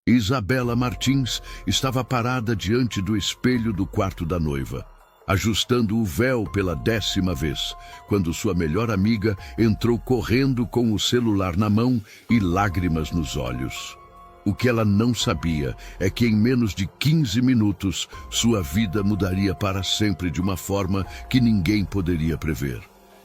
Isabela Martins estava parada diante do espelho do quarto da noiva, ajustando o véu pela 10ª vez, quando sua melhor amiga entrou correndo com o celular na mão e lágrimas nos olhos. O que ela não sabia é que em menos de 15 minutos, sua vida mudaria para sempre de uma forma que ninguém poderia prever.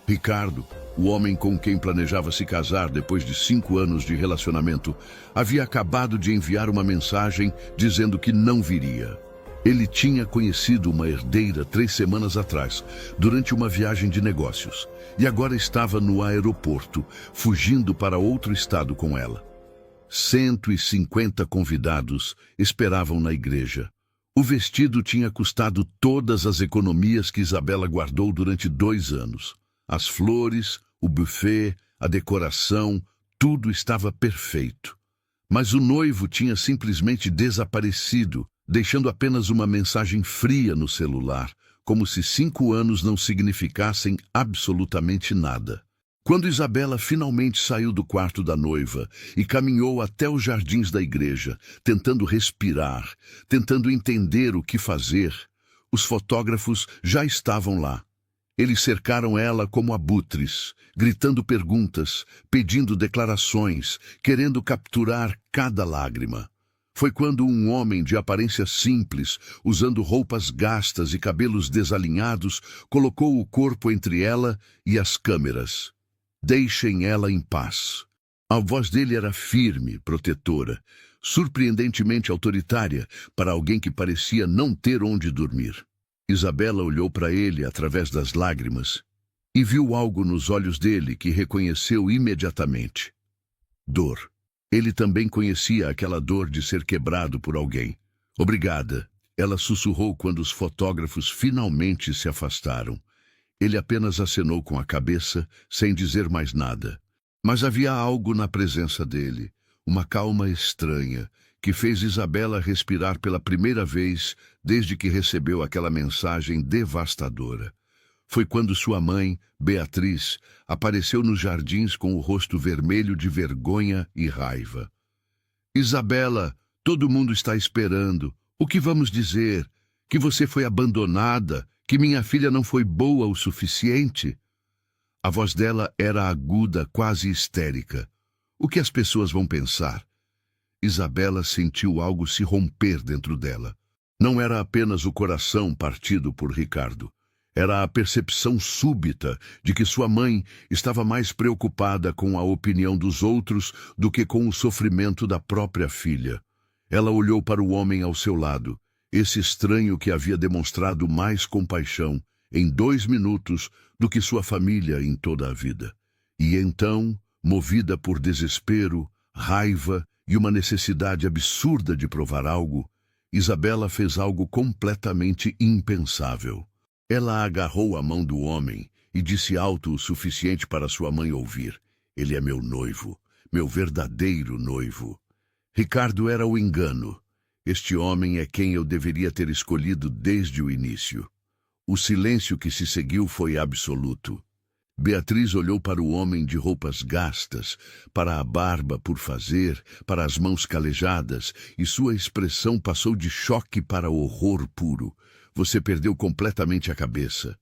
Ricardo, o homem com quem planejava se casar depois de 5 anos de relacionamento, havia acabado de enviar uma mensagem dizendo que não viria. Ele tinha conhecido uma herdeira 3 semanas atrás, durante uma viagem de negócios, e agora estava no aeroporto, fugindo para outro estado com ela. 150 convidados esperavam na igreja. O vestido tinha custado todas as economias que Isabela guardou durante 2 anos. As flores, o buffet, a decoração, tudo estava perfeito. Mas o noivo tinha simplesmente desaparecido, deixando apenas uma mensagem fria no celular, como se 5 anos não significassem absolutamente nada. Quando Isabela finalmente saiu do quarto da noiva e caminhou até os jardins da igreja, tentando respirar, tentando entender o que fazer, os fotógrafos já estavam lá. Eles cercaram ela como abutres, gritando perguntas, pedindo declarações, querendo capturar cada lágrima. Foi quando um homem de aparência simples, usando roupas gastas e cabelos desalinhados, colocou o corpo entre ela e as câmeras. Deixem ela em paz. A voz dele era firme, protetora, surpreendentemente autoritária para alguém que parecia não ter onde dormir. Isabela olhou para ele através das lágrimas e viu algo nos olhos dele que reconheceu imediatamente. Dor. Ele também conhecia aquela dor de ser quebrado por alguém. Obrigada, ela sussurrou quando os fotógrafos finalmente se afastaram. Ele apenas acenou com a cabeça, sem dizer mais nada. Mas havia algo na presença dele, uma calma estranha, que fez Isabela respirar pela primeira vez desde que recebeu aquela mensagem devastadora. Foi quando sua mãe, Beatriz, apareceu nos jardins com o rosto vermelho de vergonha e raiva. Isabela, todo mundo está esperando. O que vamos dizer? Que você foi abandonada? Que minha filha não foi boa o suficiente? A voz dela era aguda, quase histérica. O que as pessoas vão pensar? Isabela sentiu algo se romper dentro dela. Não era apenas o coração partido por Ricardo. Era a percepção súbita de que sua mãe estava mais preocupada com a opinião dos outros do que com o sofrimento da própria filha. Ela olhou para o homem ao seu lado, esse estranho que havia demonstrado mais compaixão em 2 minutos do que sua família em toda a vida. E então, movida por desespero, raiva e uma necessidade absurda de provar algo, Isabela fez algo completamente impensável. Ela agarrou a mão do homem e disse alto o suficiente para sua mãe ouvir: "Ele é meu noivo, meu verdadeiro noivo." Ricardo era o engano. Este homem é quem eu deveria ter escolhido desde o início. O silêncio que se seguiu foi absoluto. Beatriz olhou para o homem de roupas gastas, para a barba por fazer, para as mãos calejadas, e sua expressão passou de choque para horror puro. Você perdeu completamente a cabeça.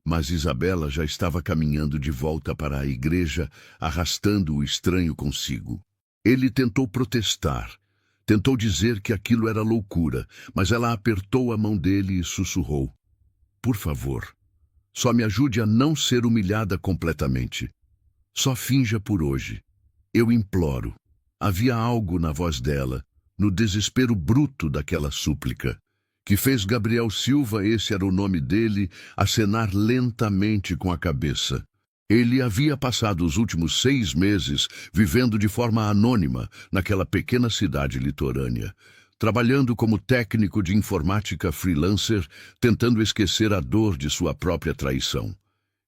Mas Isabela já estava caminhando de volta para a igreja, arrastando o estranho consigo. Ele tentou protestar, tentou dizer que aquilo era loucura, mas ela apertou a mão dele e sussurrou: "Por favor, só me ajude a não ser humilhada completamente. Só finja por hoje. Eu imploro." Havia algo na voz dela, no desespero bruto daquela súplica, que fez Gabriel Silva, esse era o nome dele, acenar lentamente com a cabeça. Ele havia passado os últimos 6 meses vivendo de forma anônima naquela pequena cidade litorânea, trabalhando como técnico de informática freelancer, tentando esquecer a dor de sua própria traição.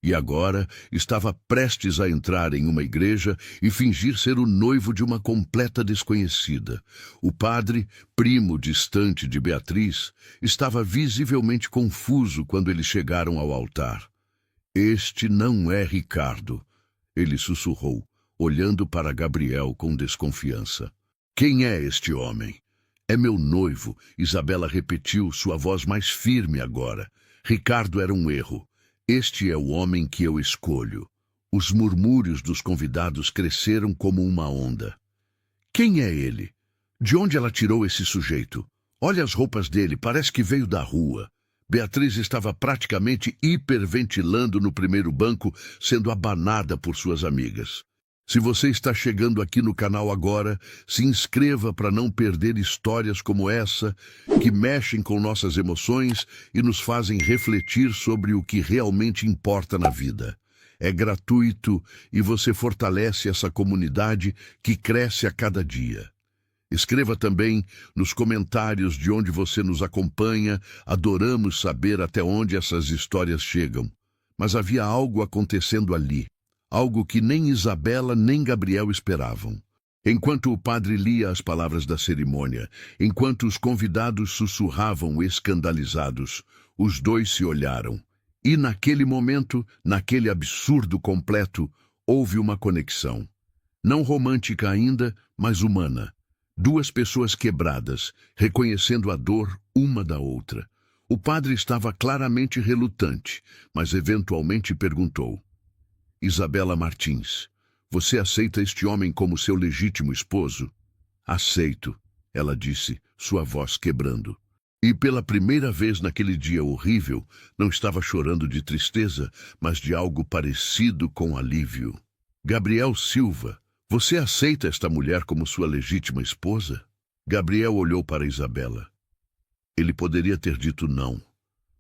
E agora estava prestes a entrar em uma igreja e fingir ser o noivo de uma completa desconhecida. O padre, primo distante de Beatriz, estava visivelmente confuso quando eles chegaram ao altar. "Este não é Ricardo", ele sussurrou, olhando para Gabriel com desconfiança. "Quem é este homem?" É meu noivo, Isabela repetiu, sua voz mais firme agora. Ricardo era um erro. Este é o homem que eu escolho. Os murmúrios dos convidados cresceram como uma onda. Quem é ele? De onde ela tirou esse sujeito? Olha as roupas dele, parece que veio da rua. Beatriz estava praticamente hiperventilando no primeiro banco, sendo abanada por suas amigas. Se você está chegando aqui no canal agora, se inscreva para não perder histórias como essa, que mexem com nossas emoções e nos fazem refletir sobre o que realmente importa na vida. É gratuito e você fortalece essa comunidade que cresce a cada dia. Escreva também nos comentários de onde você nos acompanha. Adoramos saber até onde essas histórias chegam. Mas havia algo acontecendo ali. Algo que nem Isabela nem Gabriel esperavam. Enquanto o padre lia as palavras da cerimônia, enquanto os convidados sussurravam escandalizados, os dois se olharam. E naquele momento, naquele absurdo completo, houve uma conexão. Não romântica ainda, mas humana. Duas pessoas quebradas, reconhecendo a dor uma da outra. O padre estava claramente relutante, mas eventualmente perguntou: Isabela Martins, você aceita este homem como seu legítimo esposo? Aceito, ela disse, sua voz quebrando. E pela primeira vez naquele dia horrível, não estava chorando de tristeza, mas de algo parecido com alívio. Gabriel Silva, você aceita esta mulher como sua legítima esposa? Gabriel olhou para Isabela. Ele poderia ter dito não.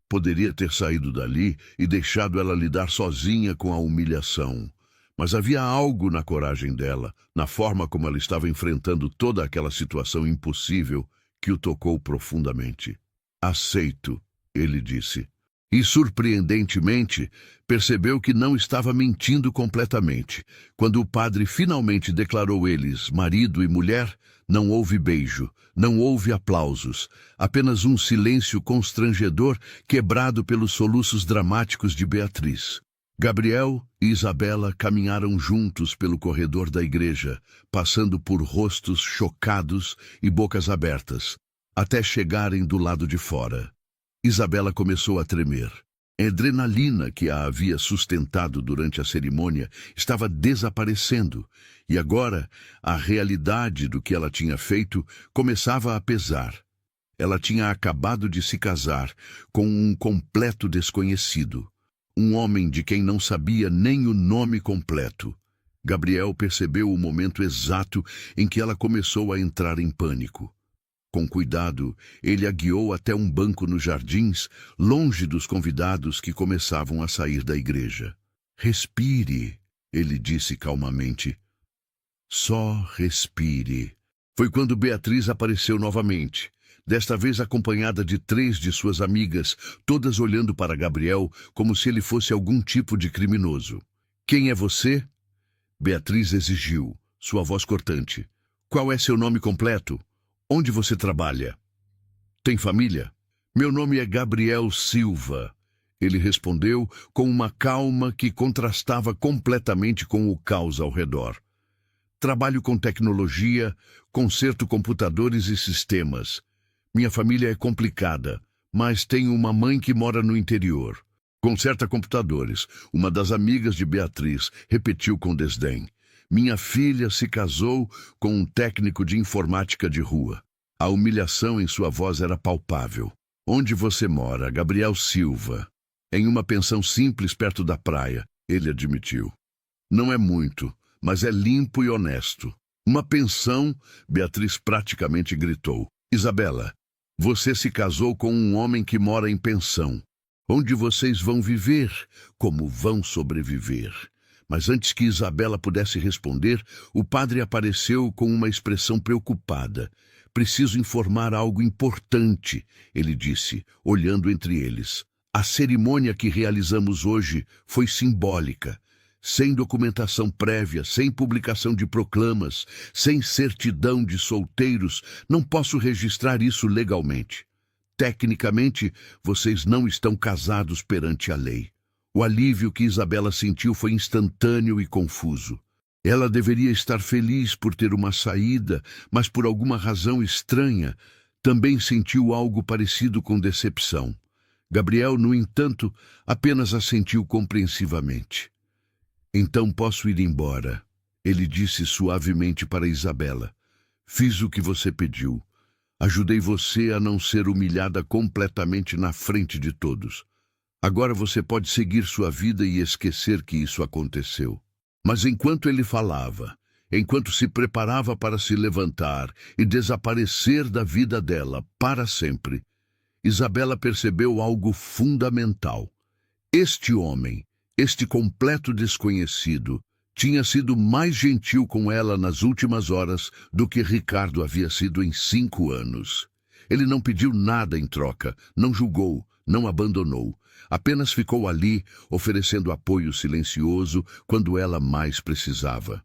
Poderia ter saído dali e deixado ela lidar sozinha com a humilhação. Mas havia algo na coragem dela, na forma como ela estava enfrentando toda aquela situação impossível, que o tocou profundamente. Aceito, ele disse. E, surpreendentemente, percebeu que não estava mentindo completamente. Quando o padre finalmente declarou eles marido e mulher, não houve beijo, não houve aplausos, apenas um silêncio constrangedor quebrado pelos soluços dramáticos de Beatriz. Gabriel e Isabela caminharam juntos pelo corredor da igreja, passando por rostos chocados e bocas abertas, até chegarem do lado de fora. Isabela começou a tremer. A adrenalina que a havia sustentado durante a cerimônia estava desaparecendo, e agora a realidade do que ela tinha feito começava a pesar. Ela tinha acabado de se casar com um completo desconhecido, um homem de quem não sabia nem o nome completo. Gabriel percebeu o momento exato em que ela começou a entrar em pânico. Com cuidado, ele a guiou até um banco nos jardins, longe dos convidados que começavam a sair da igreja. Respire, ele disse calmamente. Só respire. Foi quando Beatriz apareceu novamente, desta vez acompanhada de 3 de suas amigas, todas olhando para Gabriel como se ele fosse algum tipo de criminoso. Quem é você? Beatriz exigiu, sua voz cortante. Qual é seu nome completo? Onde você trabalha? Tem família? Meu nome é Gabriel Silva. Ele respondeu com uma calma que contrastava completamente com o caos ao redor. Trabalho com tecnologia, conserto computadores e sistemas. Minha família é complicada, mas tenho uma mãe que mora no interior. Conserta computadores, uma das amigas de Beatriz repetiu com desdém. Minha filha se casou com um técnico de informática de rua. A humilhação em sua voz era palpável. Onde você mora, Gabriel Silva? Em uma pensão simples perto da praia, ele admitiu. Não é muito, mas é limpo e honesto. Uma pensão, Beatriz praticamente gritou. Isabela, você se casou com um homem que mora em pensão. Onde vocês vão viver? Como vão sobreviver? Mas antes que Isabela pudesse responder, o padre apareceu com uma expressão preocupada. Preciso informar algo importante, ele disse, olhando entre eles. A cerimônia que realizamos hoje foi simbólica. Sem documentação prévia, sem publicação de proclamas, sem certidão de solteiros, não posso registrar isso legalmente. Tecnicamente, vocês não estão casados perante a lei. O alívio que Isabela sentiu foi instantâneo e confuso. Ela deveria estar feliz por ter uma saída, mas por alguma razão estranha, também sentiu algo parecido com decepção. Gabriel, no entanto, apenas assentiu compreensivamente. Então posso ir embora, ele disse suavemente para Isabela. Fiz o que você pediu. Ajudei você a não ser humilhada completamente na frente de todos. Agora você pode seguir sua vida e esquecer que isso aconteceu. Mas enquanto ele falava, enquanto se preparava para se levantar e desaparecer da vida dela para sempre, Isabela percebeu algo fundamental. Este homem, este completo desconhecido, tinha sido mais gentil com ela nas últimas horas do que Ricardo havia sido em 5 anos. Ele não pediu nada em troca, não julgou, não abandonou. Apenas ficou ali, oferecendo apoio silencioso quando ela mais precisava.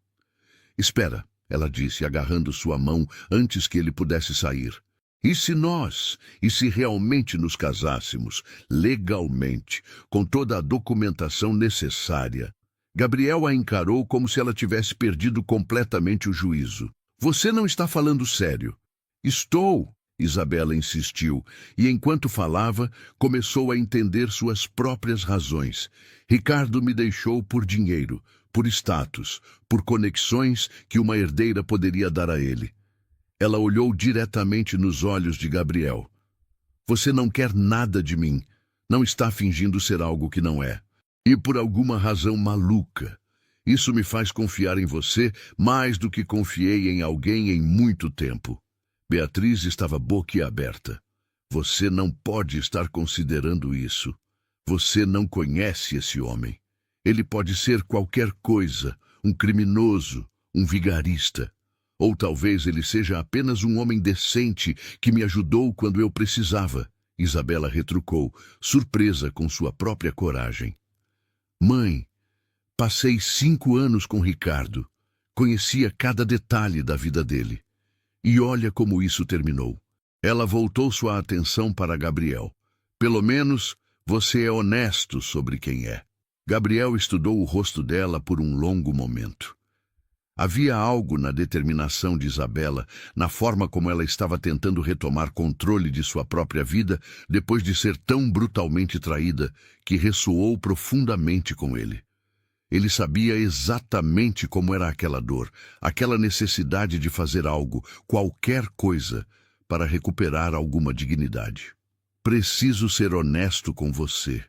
Espera, ela disse, agarrando sua mão antes que ele pudesse sair. E se realmente nos casássemos, legalmente, com toda a documentação necessária? Gabriel a encarou como se ela tivesse perdido completamente o juízo. Você não está falando sério. Estou, Isabela insistiu, e enquanto falava, começou a entender suas próprias razões. Ricardo me deixou por dinheiro, por status, por conexões que uma herdeira poderia dar a ele. Ela olhou diretamente nos olhos de Gabriel. Você não quer nada de mim. Não está fingindo ser algo que não é. E por alguma razão maluca. Isso me faz confiar em você mais do que confiei em alguém em muito tempo. Beatriz estava boquiaberta. Você não pode estar considerando isso. Você não conhece esse homem. Ele pode ser qualquer coisa, um criminoso, um vigarista. Ou talvez ele seja apenas um homem decente que me ajudou quando eu precisava. Isabela retrucou, surpresa com sua própria coragem. Mãe, passei 5 anos com Ricardo. Conhecia cada detalhe da vida dele. E olha como isso terminou. Ela voltou sua atenção para Gabriel. Pelo menos, você é honesto sobre quem é. Gabriel estudou o rosto dela por um longo momento. Havia algo na determinação de Isabela, na forma como ela estava tentando retomar controle de sua própria vida depois de ser tão brutalmente traída, que ressoou profundamente com ele. Ele sabia exatamente como era aquela dor, aquela necessidade de fazer algo, qualquer coisa, para recuperar alguma dignidade. Preciso ser honesto com você,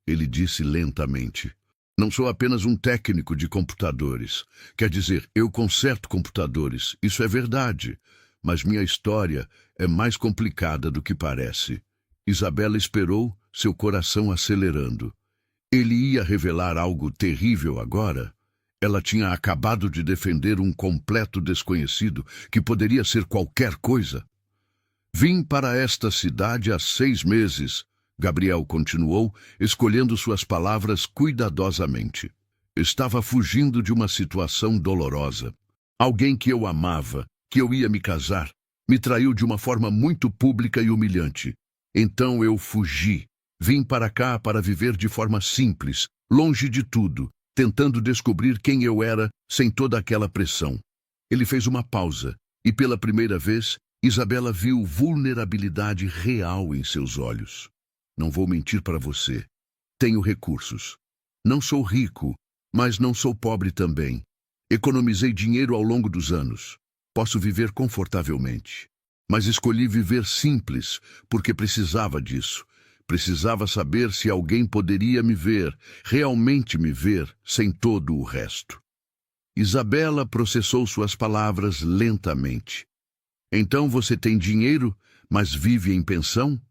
ele disse lentamente. Não sou apenas um técnico de computadores. Quer dizer, eu conserto computadores, isso é verdade. Mas minha história é mais complicada do que parece. Isabela esperou, seu coração acelerando. Ele ia revelar algo terrível agora? Ela tinha acabado de defender um completo desconhecido que poderia ser qualquer coisa. Vim para esta cidade há 6 meses, Gabriel continuou, escolhendo suas palavras cuidadosamente. Estava fugindo de uma situação dolorosa. Alguém que eu amava, que eu ia me casar, me traiu de uma forma muito pública e humilhante. Então eu fugi. Vim para cá para viver de forma simples, longe de tudo, tentando descobrir quem eu era sem toda aquela pressão. Ele fez uma pausa, e pela primeira vez, Isabela viu vulnerabilidade real em seus olhos. Não vou mentir para você. Tenho recursos. Não sou rico, mas não sou pobre também. Economizei dinheiro ao longo dos anos. Posso viver confortavelmente. Mas escolhi viver simples, porque precisava disso. Precisava saber se alguém poderia me ver, realmente me ver, sem todo o resto. Isabela processou suas palavras lentamente. Então você tem dinheiro, mas vive em pensão?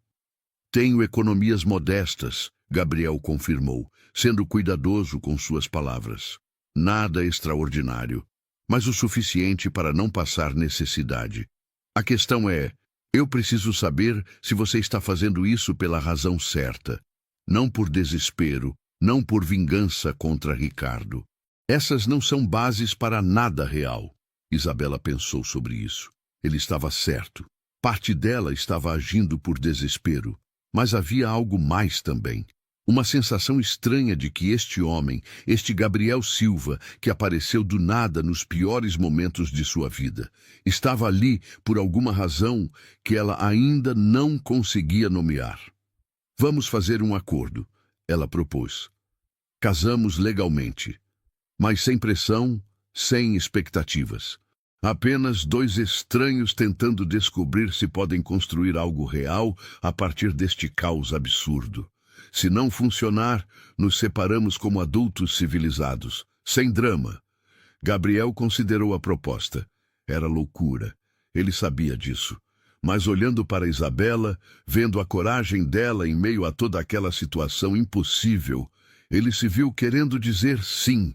Tenho economias modestas, Gabriel confirmou, sendo cuidadoso com suas palavras. Nada extraordinário, mas o suficiente para não passar necessidade. A questão é, eu preciso saber se você está fazendo isso pela razão certa. Não por desespero, não por vingança contra Ricardo. Essas não são bases para nada real. Isabela pensou sobre isso. Ele estava certo. Parte dela estava agindo por desespero. Mas havia algo mais também. Uma sensação estranha de que este homem, este Gabriel Silva, que apareceu do nada nos piores momentos de sua vida, estava ali por alguma razão que ela ainda não conseguia nomear. Vamos fazer um acordo, ela propôs. Casamos legalmente, mas sem pressão, sem expectativas. Apenas dois estranhos tentando descobrir se podem construir algo real a partir deste caos absurdo. Se não funcionar, nos separamos como adultos civilizados, sem drama. Gabriel considerou a proposta. Era loucura. Ele sabia disso. Mas olhando para Isabela, vendo a coragem dela em meio a toda aquela situação impossível, ele se viu querendo dizer sim,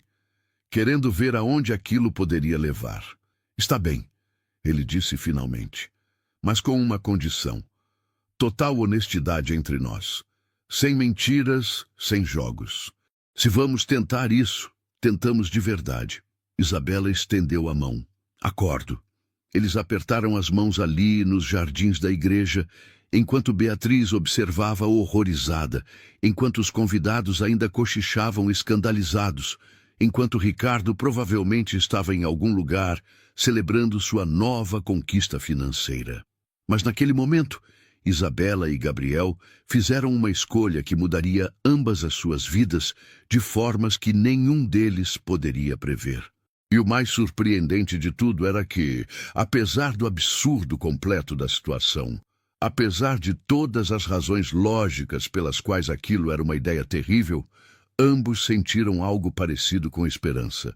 querendo ver aonde aquilo poderia levar. Está bem, ele disse finalmente, mas com uma condição. Total honestidade entre nós. Sem mentiras, sem jogos. Se vamos tentar isso, tentamos de verdade. Isabela estendeu a mão. Acordo. Eles apertaram as mãos ali, nos jardins da igreja, enquanto Beatriz observava horrorizada, enquanto os convidados ainda cochichavam escandalizados, enquanto Ricardo provavelmente estava em algum lugar, celebrando sua nova conquista financeira. Mas naquele momento, Isabela e Gabriel fizeram uma escolha que mudaria ambas as suas vidas de formas que nenhum deles poderia prever. E o mais surpreendente de tudo era que, apesar do absurdo completo da situação, apesar de todas as razões lógicas pelas quais aquilo era uma ideia terrível, ambos sentiram algo parecido com esperança.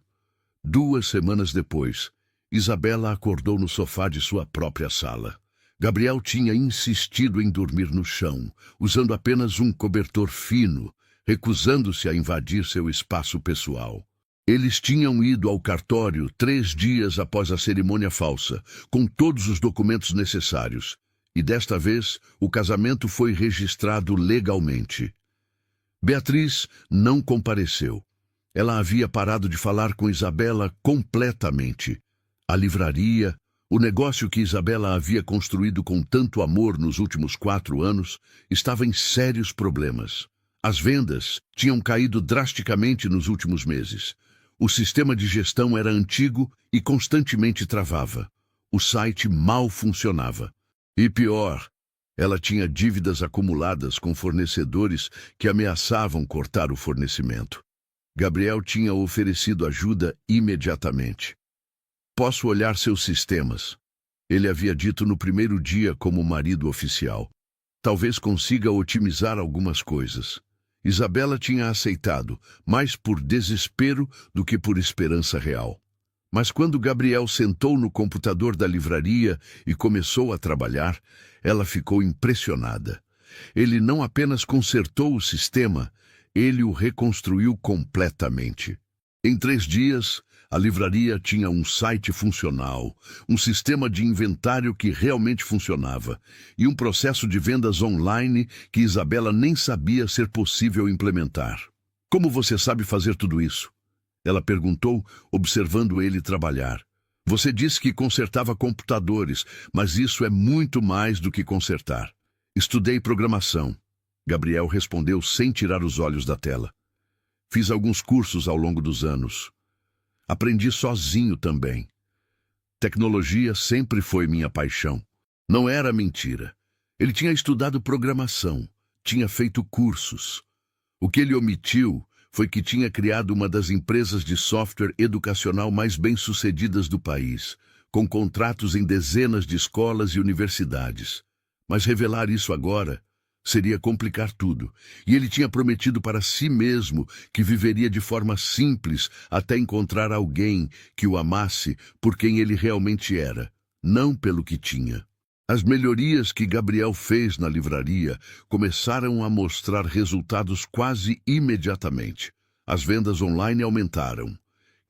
2 semanas depois, Isabela acordou no sofá de sua própria sala. Gabriel tinha insistido em dormir no chão, usando apenas um cobertor fino, recusando-se a invadir seu espaço pessoal. Eles tinham ido ao cartório 3 dias após a cerimônia falsa, com todos os documentos necessários, e desta vez o casamento foi registrado legalmente. Beatriz não compareceu. Ela havia parado de falar com Isabela completamente. A livraria, o negócio que Isabela havia construído com tanto amor nos últimos 4 anos, estava em sérios problemas. As vendas tinham caído drasticamente nos últimos meses. O sistema de gestão era antigo e constantemente travava. O site mal funcionava. E pior, ela tinha dívidas acumuladas com fornecedores que ameaçavam cortar o fornecimento. Gabriel tinha oferecido ajuda imediatamente. Posso olhar seus sistemas, ele havia dito no primeiro dia como marido oficial. Talvez consiga otimizar algumas coisas. Isabela tinha aceitado, mais por desespero do que por esperança real. Mas quando Gabriel sentou no computador da livraria e começou a trabalhar, ela ficou impressionada. Ele não apenas consertou o sistema, ele o reconstruiu completamente. Em 3 dias, a livraria tinha um site funcional, um sistema de inventário que realmente funcionava e um processo de vendas online que Isabela nem sabia ser possível implementar. Como você sabe fazer tudo isso? Ela perguntou, observando ele trabalhar. Você disse que consertava computadores, mas isso é muito mais do que consertar. Estudei programação. Gabriel respondeu sem tirar os olhos da tela. Fiz alguns cursos ao longo dos anos. Aprendi sozinho também. Tecnologia sempre foi minha paixão. Não era mentira. Ele tinha estudado programação, tinha feito cursos. O que ele omitiu foi que tinha criado uma das empresas de software educacional mais bem-sucedidas do país, com contratos em dezenas de escolas e universidades. Mas revelar isso agora seria complicar tudo, e ele tinha prometido para si mesmo que viveria de forma simples até encontrar alguém que o amasse por quem ele realmente era, não pelo que tinha. As melhorias que Gabriel fez na livraria começaram a mostrar resultados quase imediatamente. As vendas online aumentaram.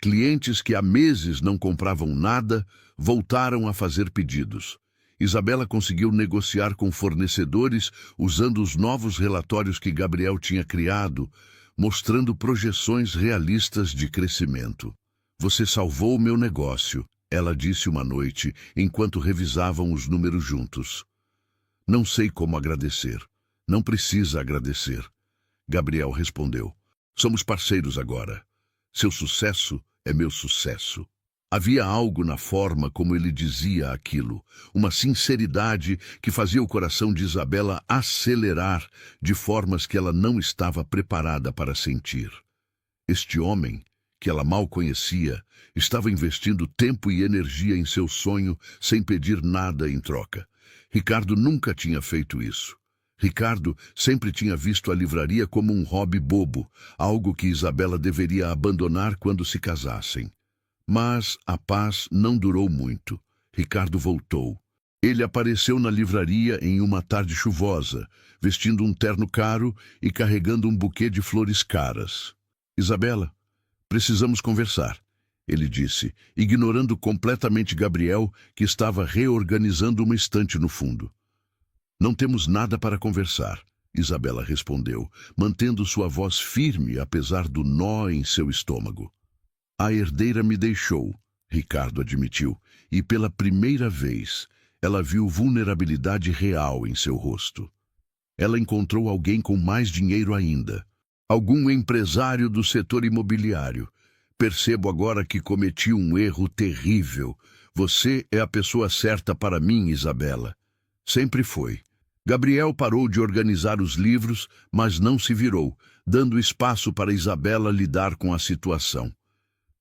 Clientes que há meses não compravam nada voltaram a fazer pedidos. Isabela conseguiu negociar com fornecedores usando os novos relatórios que Gabriel tinha criado, mostrando projeções realistas de crescimento. Você salvou o meu negócio, ela disse uma noite, enquanto revisavam os números juntos. Não sei como agradecer. Não precisa agradecer. Gabriel respondeu. Somos parceiros agora. Seu sucesso é meu sucesso. Havia algo na forma como ele dizia aquilo, uma sinceridade que fazia o coração de Isabela acelerar de formas que ela não estava preparada para sentir. Este homem, que ela mal conhecia, estava investindo tempo e energia em seu sonho sem pedir nada em troca. Ricardo nunca tinha feito isso. Ricardo sempre tinha visto a livraria como um hobby bobo, algo que Isabela deveria abandonar quando se casassem. Mas a paz não durou muito. Ricardo voltou. Ele apareceu na livraria em uma tarde chuvosa, vestindo um terno caro e carregando um buquê de flores caras. Isabela, precisamos conversar, ele disse, ignorando completamente Gabriel, que estava reorganizando uma estante no fundo. Não temos nada para conversar, Isabela respondeu, mantendo sua voz firme apesar do nó em seu estômago. A herdeira me deixou, Ricardo admitiu, e pela primeira vez ela viu vulnerabilidade real em seu rosto. Ela encontrou alguém com mais dinheiro ainda, algum empresário do setor imobiliário. Percebo agora que cometi um erro terrível. Você é a pessoa certa para mim, Isabela. Sempre foi. Gabriel parou de organizar os livros, mas não se virou, dando espaço para Isabela lidar com a situação.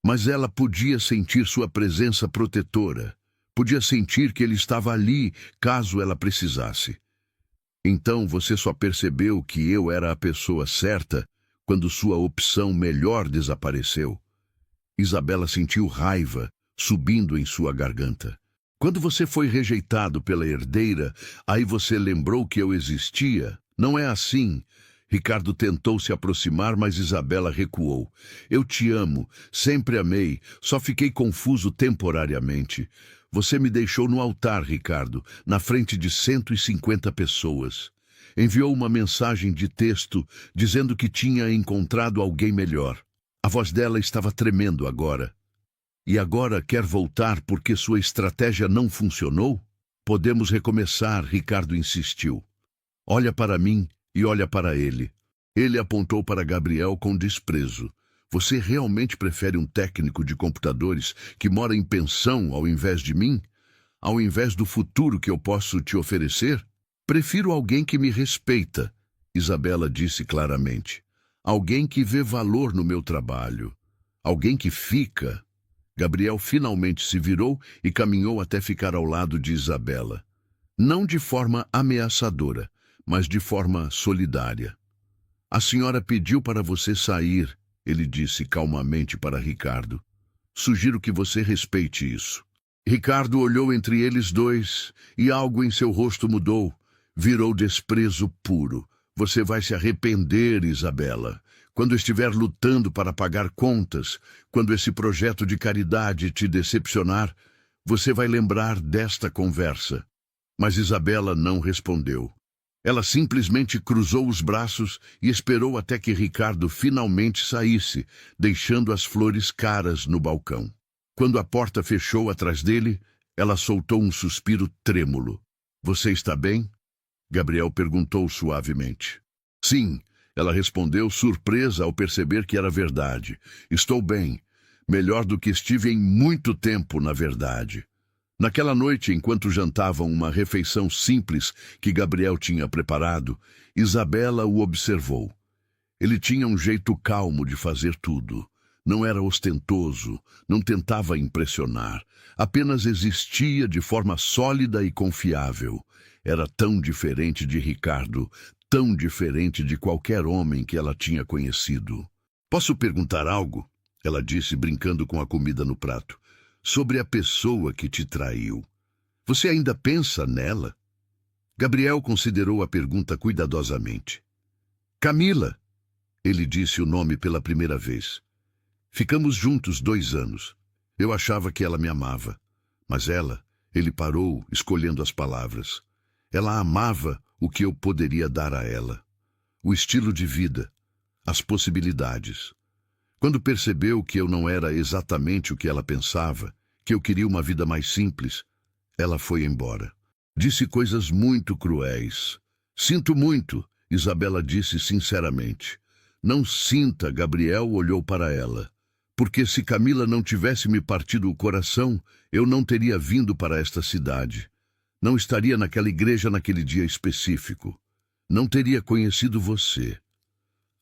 Mas ela podia sentir sua presença protetora. Podia sentir que ele estava ali, caso ela precisasse. Então você só percebeu que eu era a pessoa certa quando sua opção melhor desapareceu. Isabela sentiu raiva subindo em sua garganta. Quando você foi rejeitado pela herdeira, aí você lembrou que eu existia? Não é assim. Ricardo tentou se aproximar, mas Isabela recuou. Eu te amo, sempre amei, só fiquei confuso temporariamente. Você me deixou no altar, Ricardo, na frente de 150 pessoas. Enviou uma mensagem de texto dizendo que tinha encontrado alguém melhor. A voz dela estava tremendo agora. E agora quer voltar porque sua estratégia não funcionou? Podemos recomeçar, Ricardo insistiu. Olha para mim e olha para ele. Ele apontou para Gabriel com desprezo. Você realmente prefere um técnico de computadores que mora em pensão ao invés de mim? Ao invés do futuro que eu posso te oferecer? Prefiro alguém que me respeita, Isabela disse claramente. Alguém que vê valor no meu trabalho. Alguém que fica. Gabriel finalmente se virou e caminhou até ficar ao lado de Isabela. Não de forma ameaçadora, mas de forma solidária. A senhora pediu para você sair, ele disse calmamente para Ricardo. Sugiro que você respeite isso. Ricardo olhou entre eles dois e algo em seu rosto mudou. Virou desprezo puro. Você vai se arrepender, Isabela. Quando estiver lutando para pagar contas, quando esse projeto de caridade te decepcionar, você vai lembrar desta conversa. Mas Isabela não respondeu. Ela simplesmente cruzou os braços e esperou até que Ricardo finalmente saísse, deixando as flores caras no balcão. Quando a porta fechou atrás dele, ela soltou um suspiro trêmulo. Você está bem? Gabriel perguntou suavemente. Sim, ela respondeu surpresa ao perceber que era verdade. Estou bem, melhor do que estive em muito tempo, na verdade. Naquela noite, enquanto jantavam uma refeição simples que Gabriel tinha preparado, Isabela o observou. Ele tinha um jeito calmo de fazer tudo. Não era ostentoso, não tentava impressionar. Apenas existia de forma sólida e confiável. Era tão diferente de Ricardo, tão diferente de qualquer homem que ela tinha conhecido. Posso perguntar algo? Ela disse, brincando com a comida no prato. Sobre a pessoa que te traiu. Você ainda pensa nela? Gabriel considerou a pergunta cuidadosamente. Camila, ele disse o nome pela primeira vez. Ficamos juntos 2 anos. Eu achava que ela me amava. Mas ela, ele parou, escolhendo as palavras. Ela amava o que eu poderia dar a ela. O estilo de vida, as possibilidades. Quando percebeu que eu não era exatamente o que ela pensava, que eu queria uma vida mais simples, ela foi embora. Disse coisas muito cruéis. Sinto muito, Isabela disse sinceramente. Não sinta, Gabriel olhou para ela. Porque se Camila não tivesse me partido o coração, eu não teria vindo para esta cidade. Não estaria naquela igreja naquele dia específico. Não teria conhecido você.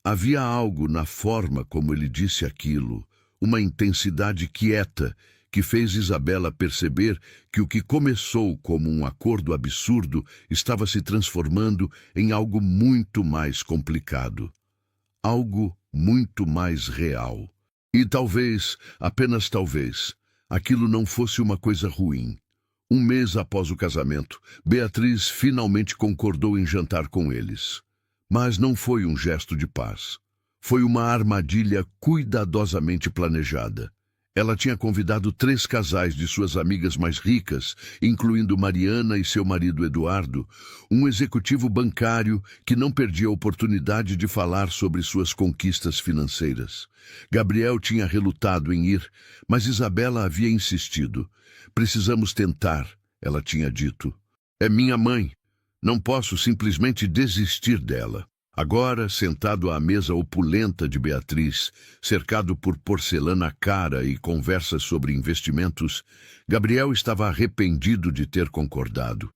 Havia algo na forma como ele disse aquilo, uma intensidade quieta, que fez Isabela perceber que o que começou como um acordo absurdo estava se transformando em algo muito mais complicado. Algo muito mais real. E talvez, apenas talvez, aquilo não fosse uma coisa ruim. Um mês após o casamento, Beatriz finalmente concordou em jantar com eles. Mas não foi um gesto de paz. Foi uma armadilha cuidadosamente planejada. Ela tinha convidado 3 casais de suas amigas mais ricas, incluindo Mariana e seu marido Eduardo, um executivo bancário que não perdia a oportunidade de falar sobre suas conquistas financeiras. Gabriel tinha relutado em ir, mas Isabela havia insistido. Precisamos tentar, ela tinha dito. É minha mãe. Não posso simplesmente desistir dela. Agora, sentado à mesa opulenta de Beatriz, cercado por porcelana cara e conversas sobre investimentos, Gabriel estava arrependido de ter concordado.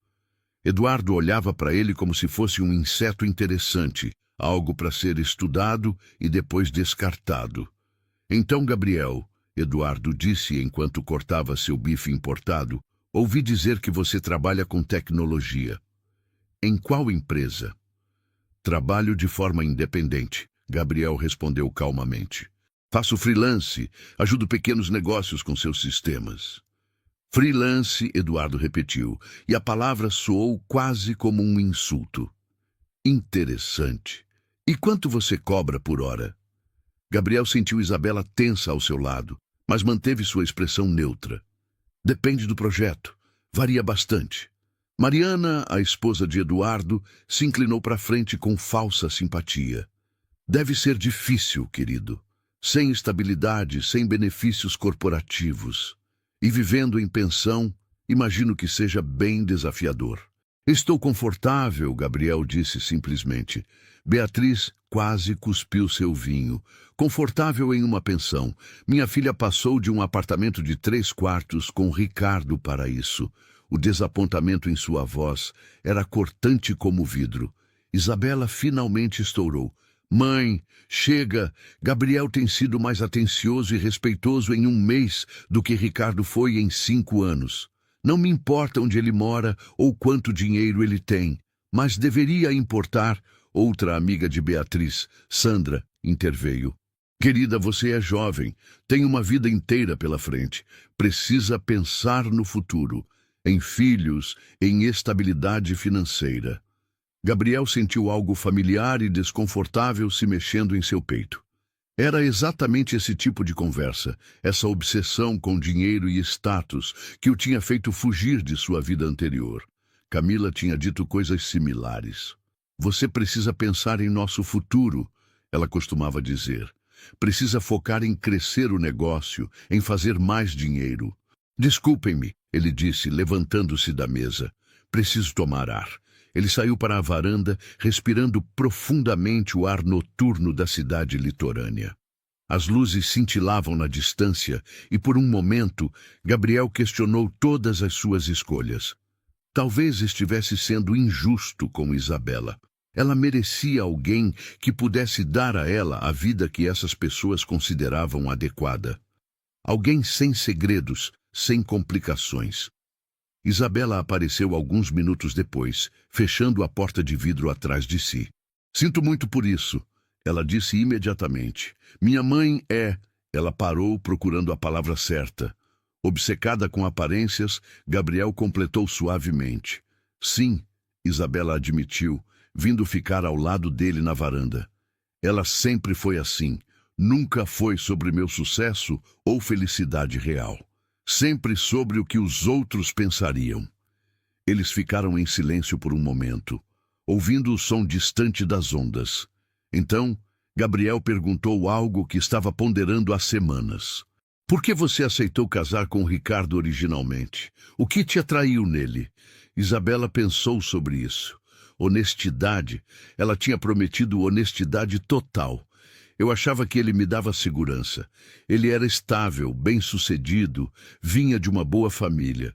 Eduardo olhava para ele como se fosse um inseto interessante, algo para ser estudado e depois descartado. Então, Gabriel, Eduardo disse enquanto cortava seu bife importado, ouvi dizer que você trabalha com tecnologia. Em qual empresa? Trabalho de forma independente, Gabriel respondeu calmamente. Faço freelance, ajudo pequenos negócios com seus sistemas. Freelance, Eduardo repetiu, e a palavra soou quase como um insulto. Interessante. E quanto você cobra por hora? Gabriel sentiu Isabela tensa ao seu lado, mas manteve sua expressão neutra. Depende do projeto. Varia bastante. Mariana, a esposa de Eduardo, se inclinou para frente com falsa simpatia. Deve ser difícil, querido. Sem estabilidade, sem benefícios corporativos. E vivendo em pensão, imagino que seja bem desafiador. Estou confortável, Gabriel disse simplesmente. Beatriz quase cuspiu seu vinho. Confortável em uma pensão. Minha filha passou de um apartamento de 3 quartos com Ricardo para isso. O desapontamento em sua voz era cortante como vidro. Isabela finalmente estourou. Mãe, chega! Gabriel tem sido mais atencioso e respeitoso em 1 mês do que Ricardo foi em 5 anos. Não me importa onde ele mora ou quanto dinheiro ele tem, mas deveria importar. Outra amiga de Beatriz, Sandra, interveio. Querida, você é jovem, tem uma vida inteira pela frente. Precisa pensar no futuro. Em filhos, em estabilidade financeira. Gabriel sentiu algo familiar e desconfortável se mexendo em seu peito. Era exatamente esse tipo de conversa, essa obsessão com dinheiro e status, que o tinha feito fugir de sua vida anterior. Camila tinha dito coisas similares. Você precisa pensar em nosso futuro, ela costumava dizer. Precisa focar em crescer o negócio, em fazer mais dinheiro. Desculpem-me, ele disse, levantando-se da mesa. Preciso tomar ar. Ele saiu para a varanda, respirando profundamente o ar noturno da cidade litorânea. As luzes cintilavam na distância e, por um momento, Gabriel questionou todas as suas escolhas. Talvez estivesse sendo injusto com Isabela. Ela merecia alguém que pudesse dar a ela a vida que essas pessoas consideravam adequada. Alguém sem segredos, sem complicações. Isabela apareceu alguns minutos depois, fechando a porta de vidro atrás de si. Sinto muito por isso, ela disse imediatamente. Minha mãe é... Ela parou procurando a palavra certa. Obcecada com aparências, Gabriel completou suavemente. Sim, Isabela admitiu, vindo ficar ao lado dele na varanda. Ela sempre foi assim. Nunca foi sobre meu sucesso ou felicidade real. Sempre sobre o que os outros pensariam. Eles ficaram em silêncio por um momento, ouvindo o som distante das ondas. Então, Gabriel perguntou algo que estava ponderando há semanas. Por que você aceitou casar com Ricardo originalmente? O que te atraiu nele? Isabela pensou sobre isso. honestidade. Ela tinha prometido honestidade total. Eu achava que ele me dava segurança. Ele era estável, bem-sucedido, vinha de uma boa família.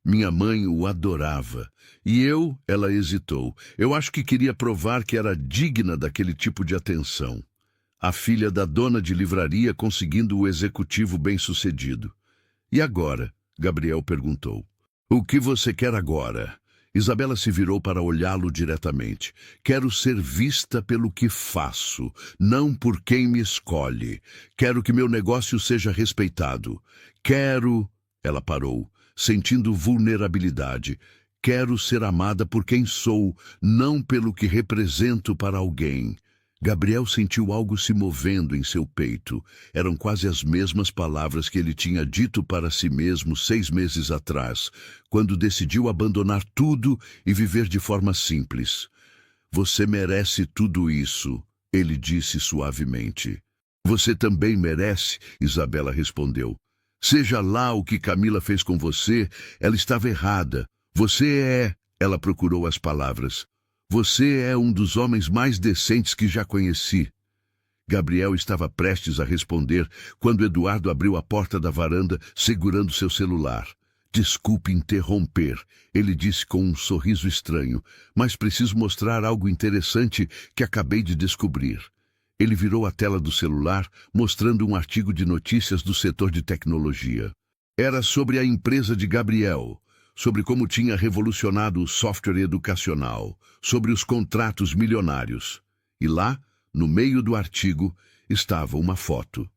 Minha mãe o adorava. E eu, ela hesitou. Eu acho que queria provar que era digna daquele tipo de atenção. A filha da dona de livraria conseguindo o executivo bem-sucedido. E agora? Gabriel perguntou. O que você quer agora? Isabela se virou para olhá-lo diretamente. Quero ser vista pelo que faço, não por quem me escolhe. Quero que meu negócio seja respeitado. Quero... Ela parou, sentindo vulnerabilidade. Quero ser amada por quem sou, não pelo que represento para alguém. Gabriel sentiu algo se movendo em seu peito. Eram quase as mesmas palavras que ele tinha dito para si mesmo 6 meses atrás, quando decidiu abandonar tudo e viver de forma simples. Você merece tudo isso, ele disse suavemente. Você também merece, Isabela respondeu. Seja lá o que Camila fez com você, ela estava errada. Você é... Ela procurou as palavras. Você é um dos homens mais decentes que já conheci. Gabriel estava prestes a responder quando Eduardo abriu a porta da varanda segurando seu celular. Desculpe interromper, ele disse com um sorriso estranho, mas preciso mostrar algo interessante que acabei de descobrir. Ele virou a tela do celular, mostrando um artigo de notícias do setor de tecnologia. Era sobre a empresa de Gabriel, sobre como tinha revolucionado o software educacional, sobre os contratos milionários. E lá, no meio do artigo, estava uma foto.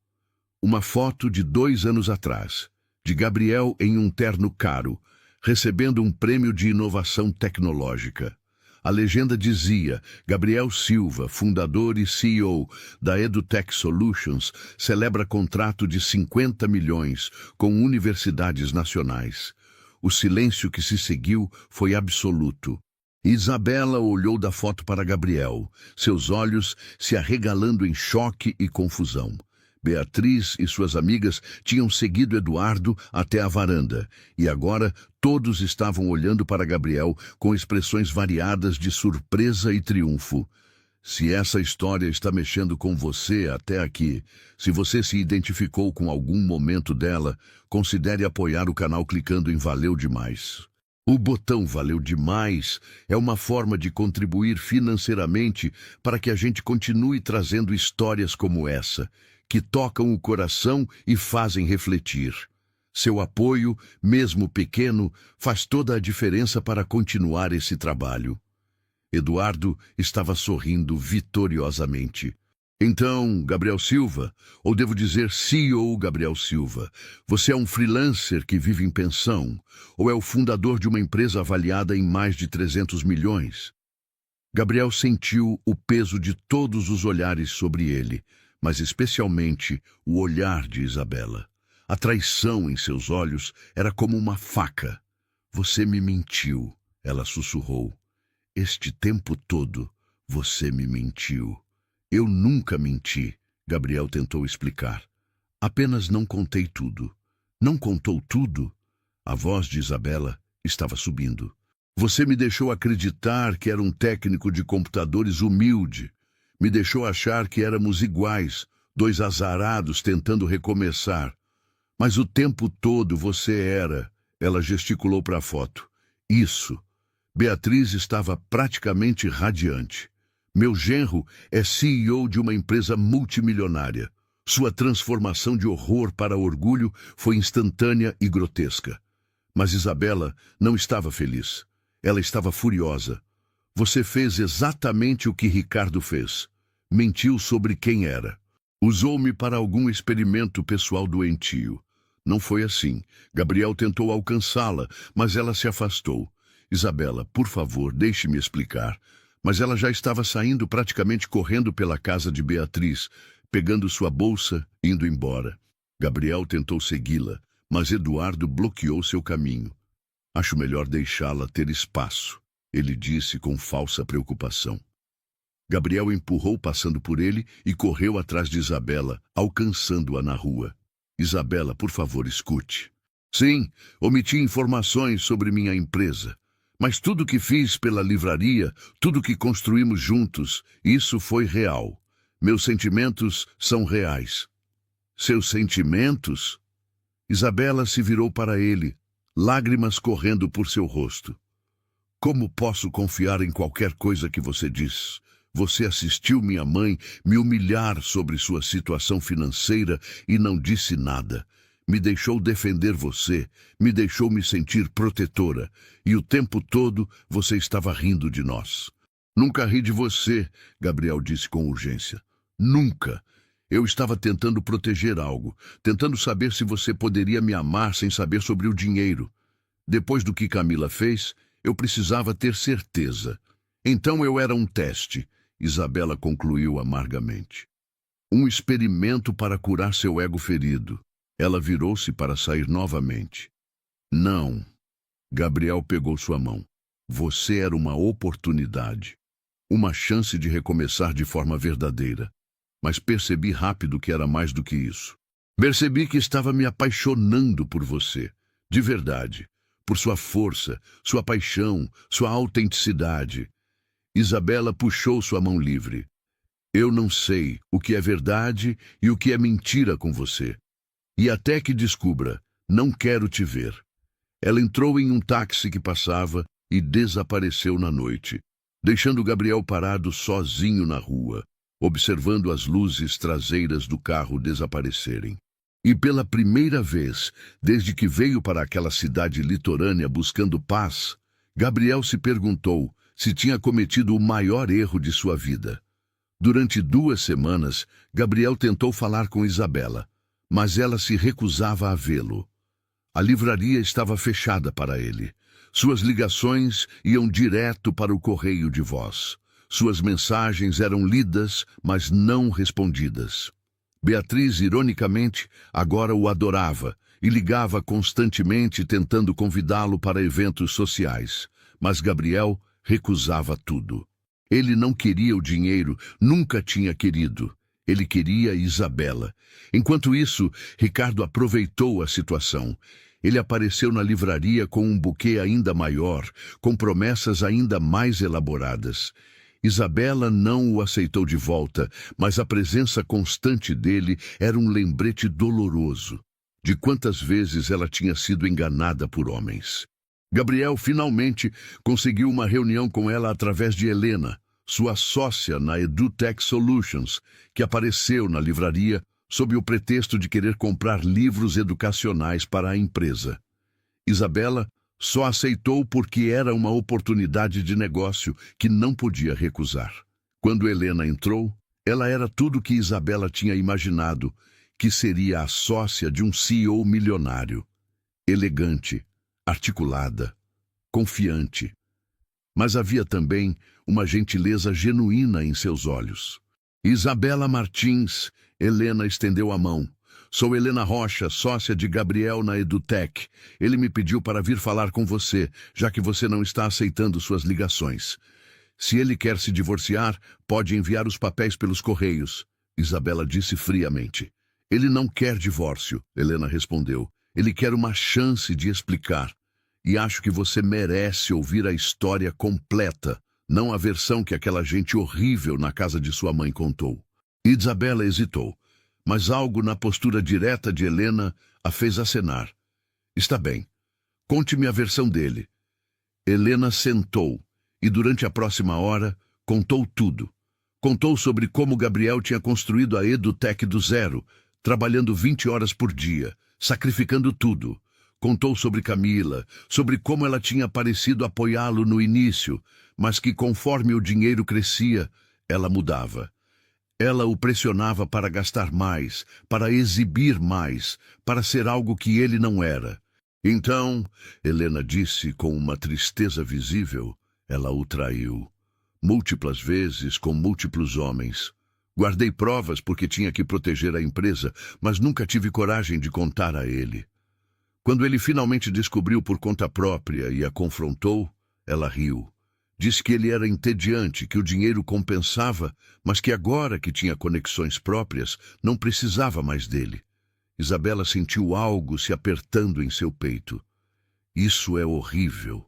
Uma foto de 2 anos atrás, de Gabriel em um terno caro, recebendo um prêmio de inovação tecnológica. A legenda dizia: Gabriel Silva, fundador e CEO da EduTech Solutions, celebra contrato de 50 milhões com universidades nacionais. O silêncio que se seguiu foi absoluto. Isabela olhou da foto para Gabriel, seus olhos se arregalando em choque e confusão. Beatriz e suas amigas tinham seguido Eduardo até a varanda, e agora todos estavam olhando para Gabriel com expressões variadas de surpresa e triunfo. Se essa história está mexendo com você até aqui, se você se identificou com algum momento dela, considere apoiar o canal clicando em Valeu Demais. O botão Valeu Demais é uma forma de contribuir financeiramente para que a gente continue trazendo histórias como essa, que tocam o coração e fazem refletir. Seu apoio, mesmo pequeno, faz toda a diferença para continuar esse trabalho. Eduardo estava sorrindo vitoriosamente. Então, Gabriel Silva, ou devo dizer CEO Gabriel Silva, você é um freelancer que vive em pensão, ou é o fundador de uma empresa avaliada em mais de 300 milhões? Gabriel sentiu o peso de todos os olhares sobre ele, mas especialmente o olhar de Isabela. A traição em seus olhos era como uma faca. Você me mentiu, ela sussurrou. Este tempo todo, você me mentiu. Eu nunca menti, Gabriel tentou explicar. Apenas não contei tudo. Não contou tudo? A voz de Isabela estava subindo. Você me deixou acreditar que era um técnico de computadores humilde. Me deixou achar que éramos iguais, 2 azarados tentando recomeçar. Mas o tempo todo você era... Ela gesticulou para a foto. Isso. Beatriz estava praticamente radiante. Meu genro é CEO de uma empresa multimilionária. Sua transformação de horror para orgulho foi instantânea e grotesca. Mas Isabela não estava feliz. Ela estava furiosa. Você fez exatamente o que Ricardo fez. Mentiu sobre quem era. Usou-me para algum experimento pessoal doentio. Não foi assim. Gabriel tentou alcançá-la, mas ela se afastou. Isabela, por favor, deixe-me explicar. Mas ela já estava saindo praticamente correndo pela casa de Beatriz, pegando sua bolsa, indo embora. Gabriel tentou segui-la, mas Eduardo bloqueou seu caminho. Acho melhor deixá-la ter espaço, ele disse com falsa preocupação. Gabriel empurrou passando por ele e correu atrás de Isabela, alcançando-a na rua. Isabela, por favor, escute. Sim, omiti informações sobre minha empresa. Mas tudo que fiz pela livraria, tudo que construímos juntos, isso foi real. Meus sentimentos são reais. Seus sentimentos? Isabela se virou para ele, lágrimas correndo por seu rosto. Como posso confiar em qualquer coisa que você diz? Você assistiu minha mãe me humilhar sobre sua situação financeira e não disse nada. Me deixou defender você, me deixou me sentir protetora, e o tempo todo você estava rindo de nós. Nunca ri de você, Gabriel disse com urgência. Nunca. Eu estava tentando proteger algo, tentando saber se você poderia me amar sem saber sobre o dinheiro. Depois do que Camila fez, eu precisava ter certeza. Então eu era um teste. Isabela concluiu amargamente. Um experimento para curar seu ego ferido. Ela virou-se para sair novamente. Não. Gabriel pegou sua mão. Você era uma oportunidade. Uma chance de recomeçar de forma verdadeira. Mas percebi rápido que era mais do que isso. Percebi que estava me apaixonando por você. De verdade. Por sua força, sua paixão, sua autenticidade. Isabela puxou sua mão livre. Eu não sei o que é verdade e o que é mentira com você. E até que descubra, não quero te ver. Ela entrou em um táxi que passava e desapareceu na noite, deixando Gabriel parado sozinho na rua, observando as luzes traseiras do carro desaparecerem. E pela primeira vez, desde que veio para aquela cidade litorânea buscando paz, Gabriel se perguntou se tinha cometido o maior erro de sua vida. Durante 2 semanas, Gabriel tentou falar com Isabela, mas ela se recusava a vê-lo. A livraria estava fechada para ele. Suas ligações iam direto para o correio de voz. Suas mensagens eram lidas, mas não respondidas. Beatriz, ironicamente, agora o adorava e ligava constantemente tentando convidá-lo para eventos sociais. Mas Gabriel recusava tudo. Ele não queria o dinheiro, nunca tinha querido. Ele queria Isabela. Enquanto isso, Ricardo aproveitou a situação. Ele apareceu na livraria com um buquê ainda maior, com promessas ainda mais elaboradas. Isabela não o aceitou de volta, mas a presença constante dele era um lembrete doloroso de quantas vezes ela tinha sido enganada por homens. Gabriel finalmente conseguiu uma reunião com ela através de Helena, sua sócia na EduTech Solutions, que apareceu na livraria sob o pretexto de querer comprar livros educacionais para a empresa. Isabela só aceitou porque era uma oportunidade de negócio que não podia recusar. Quando Helena entrou, ela era tudo que Isabela tinha imaginado, que seria a sócia de um CEO milionário. Elegante, articulada, confiante. Mas havia também uma gentileza genuína em seus olhos. Isabela Martins, Helena estendeu a mão. Sou Helena Rocha, sócia de Gabriel na EduTech. Ele me pediu para vir falar com você, já que você não está aceitando suas ligações. Se ele quer se divorciar, pode enviar os papéis pelos correios, Isabela disse friamente. Ele não quer divórcio, Helena respondeu. Ele quer uma chance de explicar. E acho que você merece ouvir a história completa, não a versão que aquela gente horrível na casa de sua mãe contou. Isabela hesitou, mas algo na postura direta de Helena a fez acenar. Está bem, conte-me a versão dele. Helena sentou e durante a próxima hora contou tudo. Contou sobre como Gabriel tinha construído a EduTech do zero, trabalhando 20 horas por dia, sacrificando tudo. Contou sobre Camila, sobre como ela tinha parecido apoiá-lo no início, mas que conforme o dinheiro crescia, ela mudava. Ela o pressionava para gastar mais, para exibir mais, para ser algo que ele não era. Então, Helena disse com uma tristeza visível, ela o traiu. Múltiplas vezes com múltiplos homens. Guardei provas porque tinha que proteger a empresa, mas nunca tive coragem de contar a ele. Quando ele finalmente descobriu por conta própria e a confrontou, ela riu. Disse que ele era entediante, que o dinheiro compensava, mas que agora que tinha conexões próprias, não precisava mais dele. Isabela sentiu algo se apertando em seu peito. Isso é horrível.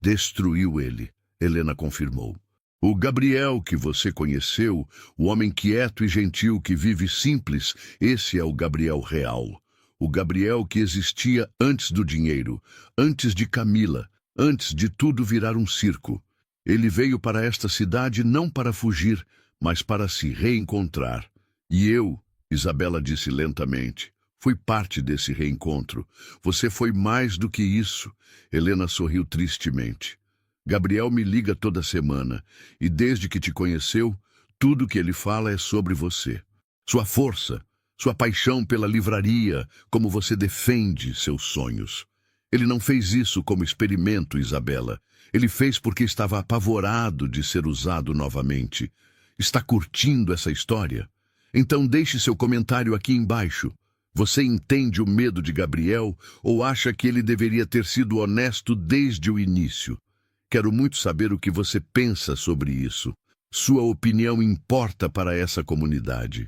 Destruiu ele, Helena confirmou. O Gabriel que você conheceu, o homem quieto e gentil que vive simples, esse é o Gabriel real. O Gabriel que existia antes do dinheiro, antes de Camila, antes de tudo virar um circo. Ele veio para esta cidade não para fugir, mas para se reencontrar. E eu, Isabela disse lentamente, fui parte desse reencontro. Você foi mais do que isso. Helena sorriu tristemente. Gabriel me liga toda semana, e desde que te conheceu, tudo que ele fala é sobre você. Sua força, sua paixão pela livraria, como você defende seus sonhos. Ele não fez isso como experimento, Isabela. Ele fez porque estava apavorado de ser usado novamente. Está curtindo essa história? Então deixe seu comentário aqui embaixo. Você entende o medo de Gabriel ou acha que ele deveria ter sido honesto desde o início? Quero muito saber o que você pensa sobre isso. Sua opinião importa para essa comunidade.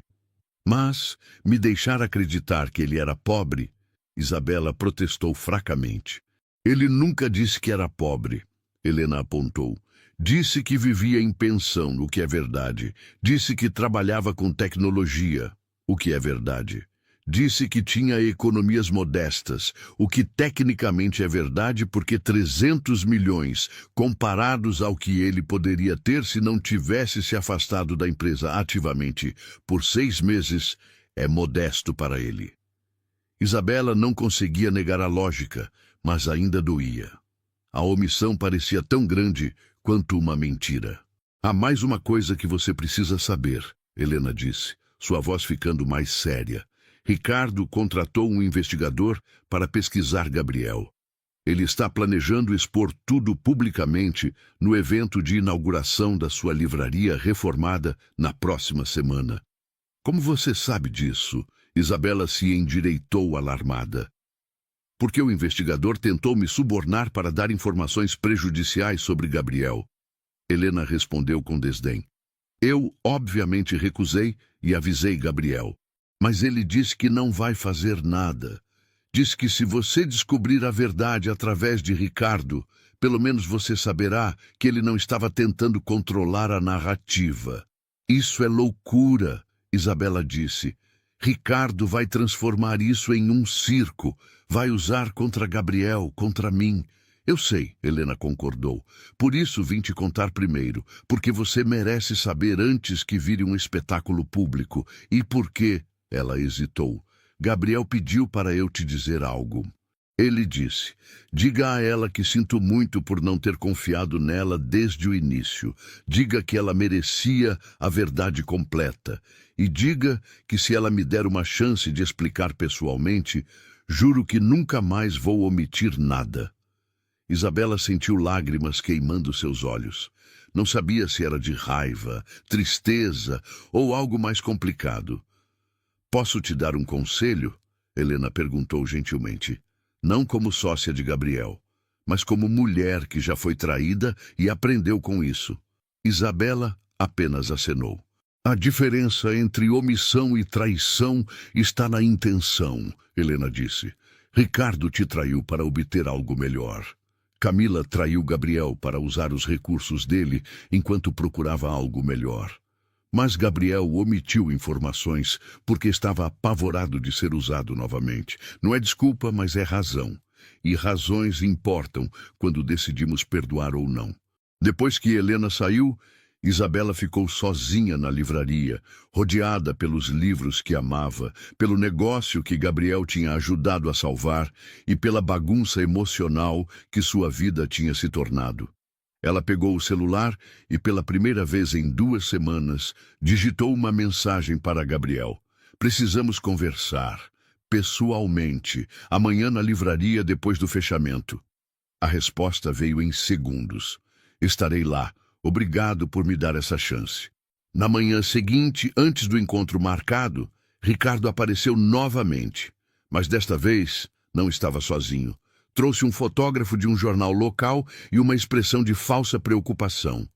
Mas me deixar acreditar que ele era pobre? Isabela protestou fracamente. Ele nunca disse que era pobre, Helena apontou. Disse que vivia em pensão, o que é verdade. Disse que trabalhava com tecnologia, o que é verdade. Disse que tinha economias modestas, o que tecnicamente é verdade porque 300 milhões, comparados ao que ele poderia ter se não tivesse se afastado da empresa ativamente por 6 meses, é modesto para ele. Isabela não conseguia negar a lógica, mas ainda doía. A omissão parecia tão grande quanto uma mentira. Há mais uma coisa que você precisa saber, Helena disse, sua voz ficando mais séria. Ricardo contratou um investigador para pesquisar Gabriel. Ele está planejando expor tudo publicamente no evento de inauguração da sua livraria reformada na próxima semana. Como você sabe disso? Isabela se endireitou alarmada. Porque o investigador tentou me subornar para dar informações prejudiciais sobre Gabriel. Helena respondeu com desdém. Eu, obviamente, recusei e avisei Gabriel. Mas ele disse que não vai fazer nada. Diz que se você descobrir a verdade através de Ricardo, pelo menos você saberá que ele não estava tentando controlar a narrativa. Isso é loucura, Isabela disse. Ricardo vai transformar isso em um circo. Vai usar contra Gabriel, contra mim. Eu sei, Helena concordou. Por isso vim te contar primeiro, porque você merece saber antes que vire um espetáculo público. E porque... Ela hesitou. Gabriel pediu para eu te dizer algo. Ele disse, diga a ela que sinto muito por não ter confiado nela desde o início. Diga que ela merecia a verdade completa. E diga que se ela me der uma chance de explicar pessoalmente, juro que nunca mais vou omitir nada. Isabela sentiu lágrimas queimando seus olhos. Não sabia se era de raiva, tristeza ou algo mais complicado. Posso te dar um conselho? Helena perguntou gentilmente. Não como sócia de Gabriel, mas como mulher que já foi traída e aprendeu com isso. Isabela apenas acenou. A diferença entre omissão e traição está na intenção, Helena disse. Ricardo te traiu para obter algo melhor. Camila traiu Gabriel para usar os recursos dele enquanto procurava algo melhor. Mas Gabriel omitiu informações porque estava apavorado de ser usado novamente. Não é desculpa, mas é razão. E razões importam quando decidimos perdoar ou não. Depois que Helena saiu, Isabela ficou sozinha na livraria, rodeada pelos livros que amava, pelo negócio que Gabriel tinha ajudado a salvar e pela bagunça emocional que sua vida tinha se tornado. Ela pegou o celular e, pela primeira vez em 2 semanas, digitou uma mensagem para Gabriel. Precisamos conversar, pessoalmente, amanhã na livraria depois do fechamento. A resposta veio em segundos. Estarei lá. Obrigado por me dar essa chance. Na manhã seguinte, antes do encontro marcado, Ricardo apareceu novamente. Mas desta vez não estava sozinho. Trouxe um fotógrafo de um jornal local e uma expressão de falsa preocupação.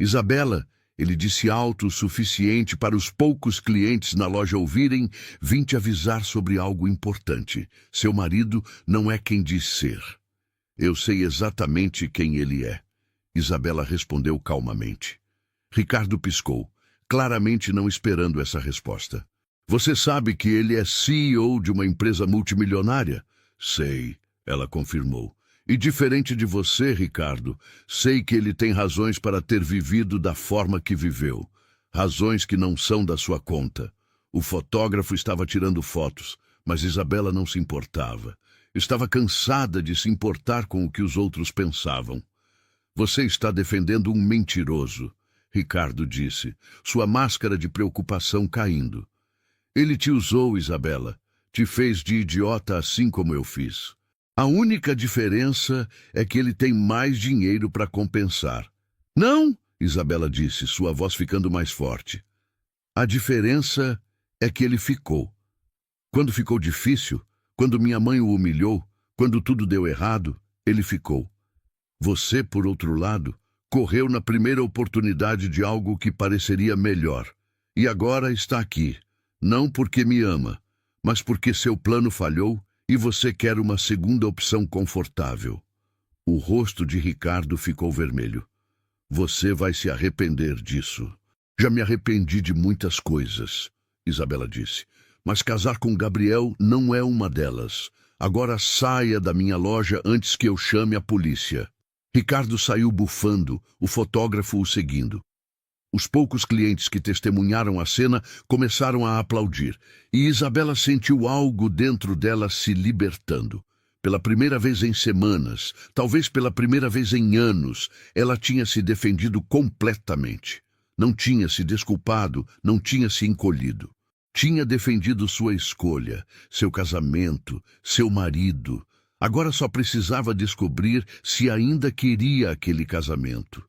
Isabela, ele disse alto o suficiente para os poucos clientes na loja ouvirem, vim te avisar sobre algo importante. Seu marido não é quem diz ser. Eu sei exatamente quem ele é, Isabela respondeu calmamente. Ricardo piscou, claramente não esperando essa resposta. Você sabe que ele é CEO de uma empresa multimilionária? Sei, ela confirmou. E diferente de você, Ricardo, sei que ele tem razões para ter vivido da forma que viveu. Razões que não são da sua conta. O fotógrafo estava tirando fotos, mas Isabela não se importava. Estava cansada de se importar com o que os outros pensavam. Você está defendendo um mentiroso, Ricardo disse, sua máscara de preocupação caindo. Ele te usou, Isabela. Te fez de idiota assim como eu fiz. A única diferença é que ele tem mais dinheiro para compensar. Não, Isabela disse, sua voz ficando mais forte. A diferença é que ele ficou. Quando ficou difícil, quando minha mãe o humilhou, quando tudo deu errado, ele ficou. Você, por outro lado, correu na primeira oportunidade de algo que pareceria melhor. E agora está aqui, não porque me ama, mas porque seu plano falhou e você quer uma segunda opção confortável. O rosto de Ricardo ficou vermelho. Você vai se arrepender disso. Já me arrependi de muitas coisas, Isabela disse, mas casar com Gabriel não é uma delas. Agora saia da minha loja antes que eu chame a polícia. Ricardo saiu bufando, o fotógrafo o seguindo. Os poucos clientes que testemunharam a cena começaram a aplaudir, e Isabela sentiu algo dentro dela se libertando. Pela primeira vez em semanas, talvez pela primeira vez em anos, ela tinha se defendido completamente. Não tinha se desculpado, não tinha se encolhido. Tinha defendido sua escolha, seu casamento, seu marido. Agora só precisava descobrir se ainda queria aquele casamento.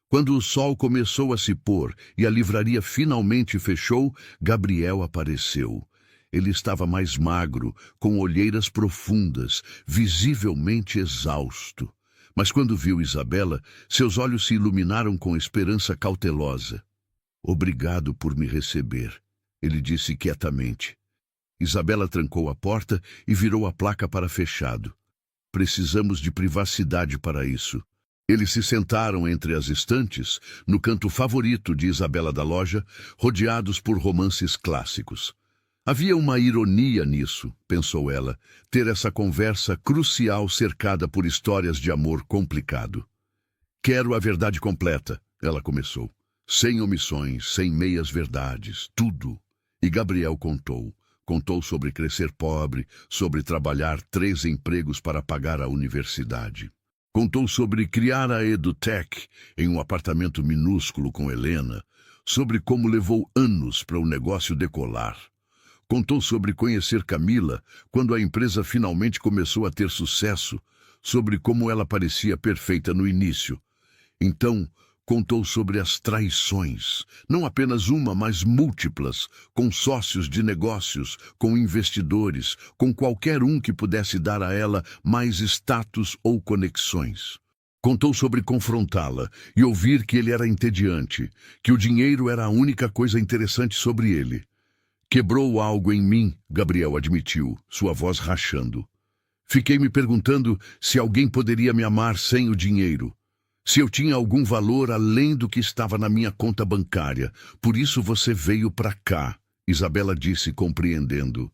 Quando o sol começou a se pôr e a livraria finalmente fechou, Gabriel apareceu. Ele estava mais magro, com olheiras profundas, visivelmente exausto. Mas quando viu Isabela, seus olhos se iluminaram com esperança cautelosa. Obrigado por me receber, ele disse quietamente. Isabela trancou a porta e virou a placa para fechado. Precisamos de privacidade para isso. Eles se sentaram entre as estantes, no canto favorito de Isabela da loja, rodeados por romances clássicos. Havia uma ironia nisso, pensou ela, ter essa conversa crucial cercada por histórias de amor complicado. Quero a verdade completa, ela começou. Sem omissões, sem meias-verdades, tudo. E Gabriel contou. Contou sobre crescer pobre, sobre trabalhar 3 empregos para pagar a universidade. Contou sobre criar a EduTech em um apartamento minúsculo com Helena, sobre como levou anos para o negócio decolar. Contou sobre conhecer Camila quando a empresa finalmente começou a ter sucesso, sobre como ela parecia perfeita no início. Então, contou sobre as traições, não apenas uma, mas múltiplas, com sócios de negócios, com investidores, com qualquer um que pudesse dar a ela mais status ou conexões. Contou sobre confrontá-la e ouvir que ele era entediante, que o dinheiro era a única coisa interessante sobre ele. Quebrou algo em mim, Gabriel admitiu, sua voz rachando. Fiquei me perguntando se alguém poderia me amar sem o dinheiro. Se eu tinha algum valor além do que estava na minha conta bancária. Por isso você veio para cá, Isabela disse, compreendendo.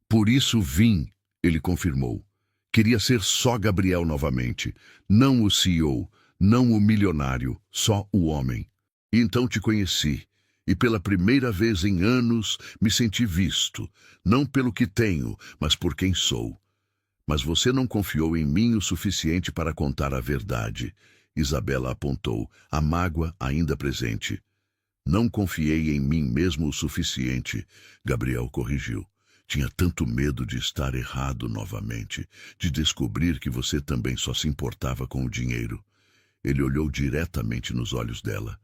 Por isso vim, ele confirmou. Queria ser só Gabriel novamente, não o CEO, não o milionário, só o homem. E então te conheci, e pela primeira vez em anos me senti visto, não pelo que tenho, mas por quem sou. Mas você não confiou em mim o suficiente para contar a verdade. Isabela apontou, a mágoa ainda presente. Não confiei em mim mesmo o suficiente, Gabriel corrigiu. Tinha tanto medo de estar errado novamente, de descobrir que você também só se importava com o dinheiro. Ele olhou diretamente nos olhos dela,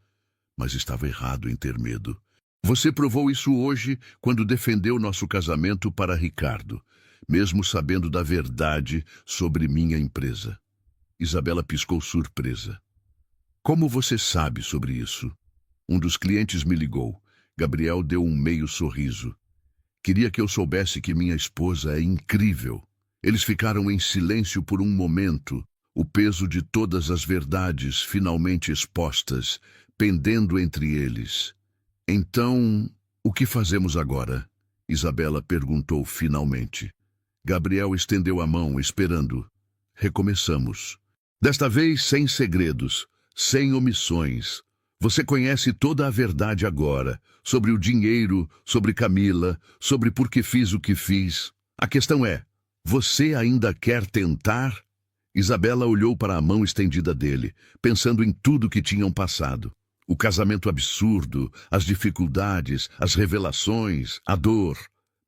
mas estava errado em ter medo. Você provou isso hoje quando defendeu nosso casamento para Ricardo, mesmo sabendo da verdade sobre minha empresa. Isabela piscou surpresa. Como você sabe sobre isso? Um dos clientes me ligou. Gabriel deu um meio sorriso. Queria que eu soubesse que minha esposa é incrível. Eles ficaram em silêncio por um momento, o peso de todas as verdades finalmente expostas, pendendo entre eles. Então, o que fazemos agora? Isabela perguntou finalmente. Gabriel estendeu a mão, esperando. Recomeçamos. Desta vez sem segredos, sem omissões. Você conhece toda a verdade agora, sobre o dinheiro, sobre Camila, sobre por que fiz o que fiz. A questão é, você ainda quer tentar? Isabela olhou para a mão estendida dele, pensando em tudo que tinham passado. O casamento absurdo, as dificuldades, as revelações, a dor.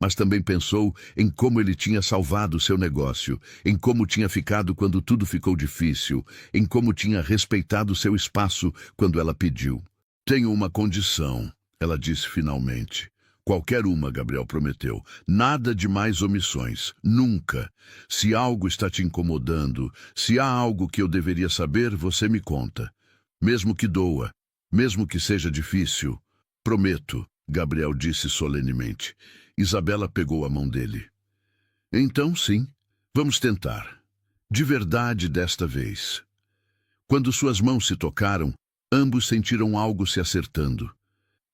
Mas também pensou em como ele tinha salvado seu negócio, em como tinha ficado quando tudo ficou difícil, em como tinha respeitado seu espaço quando ela pediu. Tenho uma condição, ela disse finalmente. Qualquer uma, Gabriel prometeu. Nada de mais omissões. Nunca. Se algo está te incomodando, se há algo que eu deveria saber, você me conta. Mesmo que doa, mesmo que seja difícil. Prometo, Gabriel disse solenemente. Isabela pegou a mão dele. Então, sim, vamos tentar. De verdade desta vez. Quando suas mãos se tocaram, ambos sentiram algo se acertando.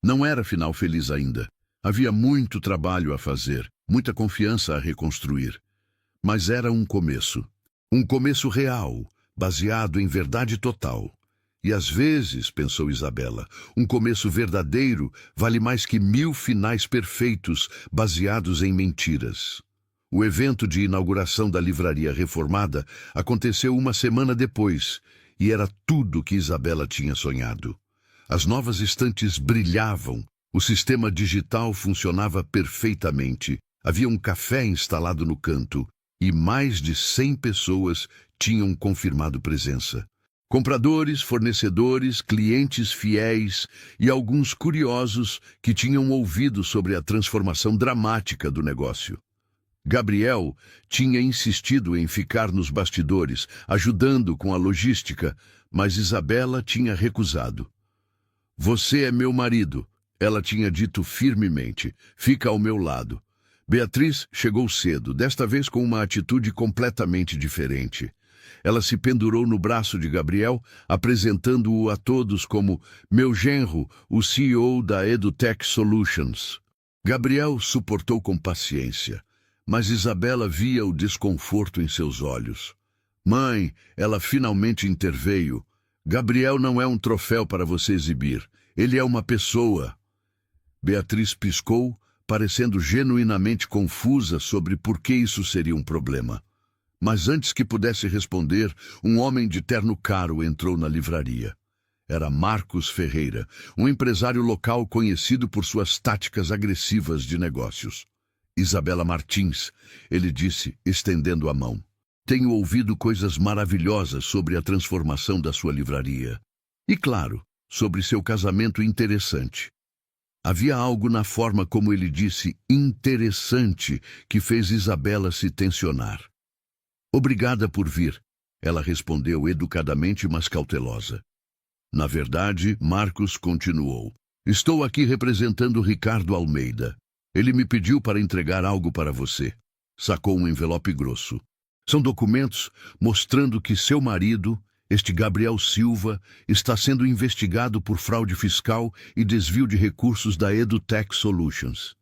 Não era final feliz ainda. Havia muito trabalho a fazer, muita confiança a reconstruir. Mas era um começo. Um começo real, baseado em verdade total. E às vezes, pensou Isabela, um começo verdadeiro vale mais que 1000 finais perfeitos baseados em mentiras. O evento de inauguração da livraria reformada aconteceu uma semana depois, e era tudo que Isabela tinha sonhado. As novas estantes brilhavam, o sistema digital funcionava perfeitamente, havia um café instalado no canto, e mais de 100 pessoas tinham confirmado presença. Compradores, fornecedores, clientes fiéis e alguns curiosos que tinham ouvido sobre a transformação dramática do negócio. Gabriel tinha insistido em ficar nos bastidores, ajudando com a logística, mas Isabela tinha recusado. Você é meu marido, ela tinha dito firmemente. Fica ao meu lado. Beatriz chegou cedo, desta vez com uma atitude completamente diferente. Ela se pendurou no braço de Gabriel, apresentando-o a todos como meu genro, o CEO da EduTech Solutions. Gabriel suportou com paciência, mas Isabela via o desconforto em seus olhos. Mãe, ela finalmente interveio. Gabriel não é um troféu para você exibir. Ele é uma pessoa. Beatriz piscou, parecendo genuinamente confusa sobre por que isso seria um problema. Mas antes que pudesse responder, um homem de terno caro entrou na livraria. Era Marcos Ferreira, um empresário local conhecido por suas táticas agressivas de negócios. Isabela Martins, ele disse, estendendo a mão. Tenho ouvido coisas maravilhosas sobre a transformação da sua livraria. E, claro, sobre seu casamento interessante. Havia algo na forma como ele disse interessante que fez Isabela se tensionar. Obrigada por vir, ela respondeu educadamente, mas cautelosa. Na verdade, Marcos continuou. Estou aqui representando Ricardo Almeida. Ele me pediu para entregar algo para você. Sacou um envelope grosso. São documentos mostrando que seu marido, este Gabriel Silva, está sendo investigado por fraude fiscal e desvio de recursos da EduTech Solutions.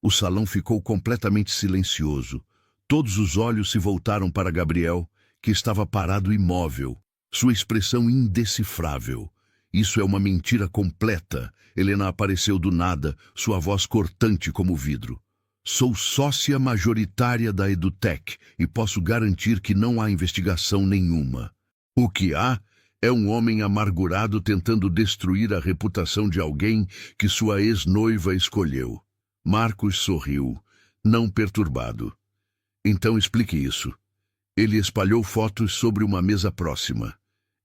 O salão ficou completamente silencioso. Todos os olhos se voltaram para Gabriel, que estava parado imóvel, sua expressão indecifrável. Isso é uma mentira completa. Helena apareceu do nada, sua voz cortante como vidro. Sou sócia majoritária da EduTech e posso garantir que não há investigação nenhuma. O que há é um homem amargurado tentando destruir a reputação de alguém que sua ex-noiva escolheu. Marcos sorriu, não perturbado. Então explique isso. Ele espalhou fotos sobre uma mesa próxima.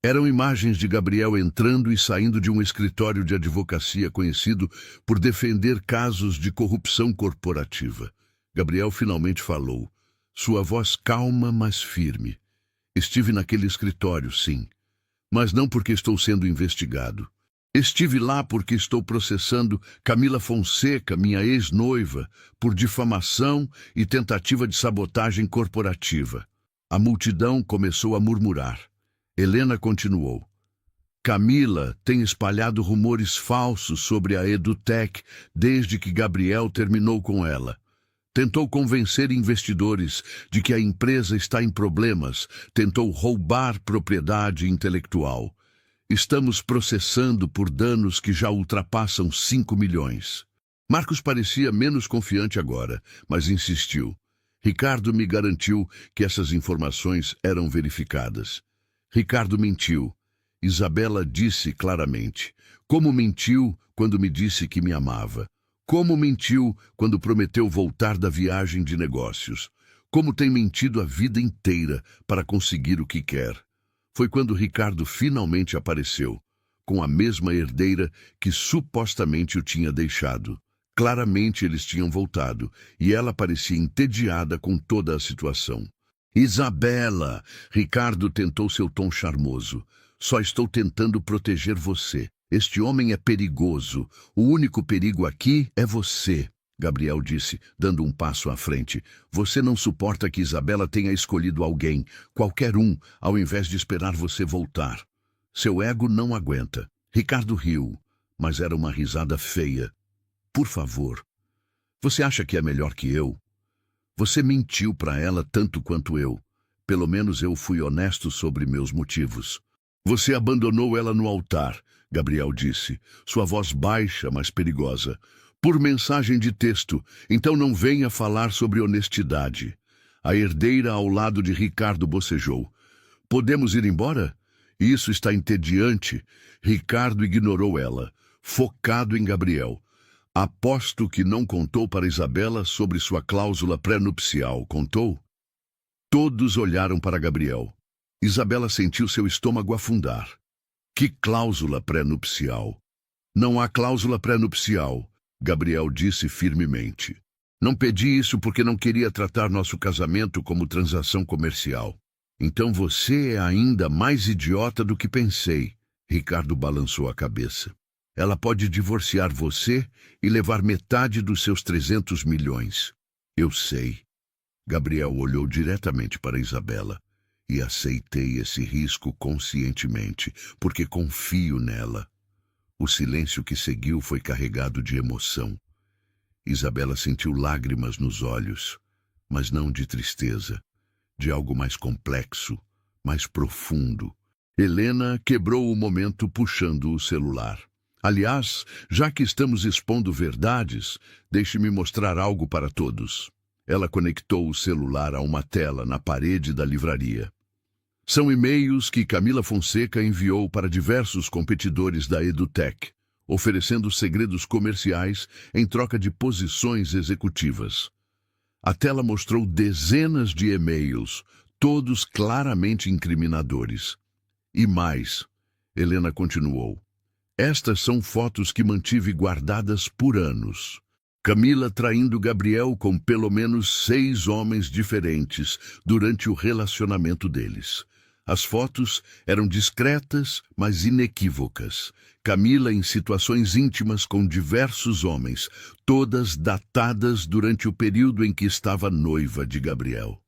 Eram imagens de Gabriel entrando e saindo de um escritório de advocacia conhecido por defender casos de corrupção corporativa. Gabriel finalmente falou, sua voz calma, mas firme. Estive naquele escritório, sim, mas não porque estou sendo investigado. Estive lá porque estou processando Camila Fonseca, minha ex-noiva, por difamação e tentativa de sabotagem corporativa. A multidão começou a murmurar. Helena continuou. Camila tem espalhado rumores falsos sobre a EduTech desde que Gabriel terminou com ela. Tentou convencer investidores de que a empresa está em problemas, tentou roubar propriedade intelectual. Estamos processando por danos que já ultrapassam 5 milhões. Marcos parecia menos confiante agora, mas insistiu. Ricardo me garantiu que essas informações eram verificadas. Ricardo mentiu. Isabela disse claramente. Como mentiu quando me disse que me amava. Como mentiu quando prometeu voltar da viagem de negócios. Como tem mentido a vida inteira para conseguir o que quer. Foi quando Ricardo finalmente apareceu, com a mesma herdeira que supostamente o tinha deixado. Claramente eles tinham voltado, e ela parecia entediada com toda a situação. Isabela! Ricardo tentou seu tom charmoso. Só estou tentando proteger você. Este homem é perigoso. O único perigo aqui é você, Gabriel disse, dando um passo à frente. Você não suporta que Isabela tenha escolhido alguém, qualquer um, ao invés de esperar você voltar. Seu ego não aguenta. Ricardo riu, mas era uma risada feia. Por favor, você acha que é melhor que eu? Você mentiu para ela tanto quanto eu. Pelo menos eu fui honesto sobre meus motivos. Você abandonou ela no altar, Gabriel disse, sua voz baixa, mas perigosa. Por mensagem de texto, então não venha falar sobre honestidade. A herdeira ao lado de Ricardo bocejou. Podemos ir embora? Isso está entediante. Ricardo ignorou ela, focado em Gabriel. Aposto que não contou para Isabela sobre sua cláusula pré-nupcial, contou? Todos olharam para Gabriel. Isabela sentiu seu estômago afundar. Que cláusula pré-nupcial? Não há cláusula pré-nupcial, Gabriel disse firmemente. Não pedi isso porque não queria tratar nosso casamento como transação comercial. Então você é ainda mais idiota do que pensei. Ricardo balançou a cabeça. Ela pode divorciar você e levar metade dos seus 300 milhões. Eu sei. Gabriel olhou diretamente para Isabela. E aceitei esse risco conscientemente, porque confio nela. O silêncio que seguiu foi carregado de emoção. Isabela sentiu lágrimas nos olhos, mas não de tristeza, de algo mais complexo, mais profundo. Helena quebrou o momento puxando o celular. Aliás, já que estamos expondo verdades, deixe-me mostrar algo para todos. Ela conectou o celular a uma tela na parede da livraria. São e-mails que Camila Fonseca enviou para diversos competidores da EduTech, oferecendo segredos comerciais em troca de posições executivas. A tela mostrou dezenas de e-mails, todos claramente incriminadores. E mais, Helena continuou. Estas são fotos que mantive guardadas por anos. Camila traindo Gabriel com pelo menos 6 homens diferentes durante o relacionamento deles. As fotos eram discretas, mas inequívocas. Camila em situações íntimas com diversos homens, todas datadas durante o período em que estava noiva de Gabriel.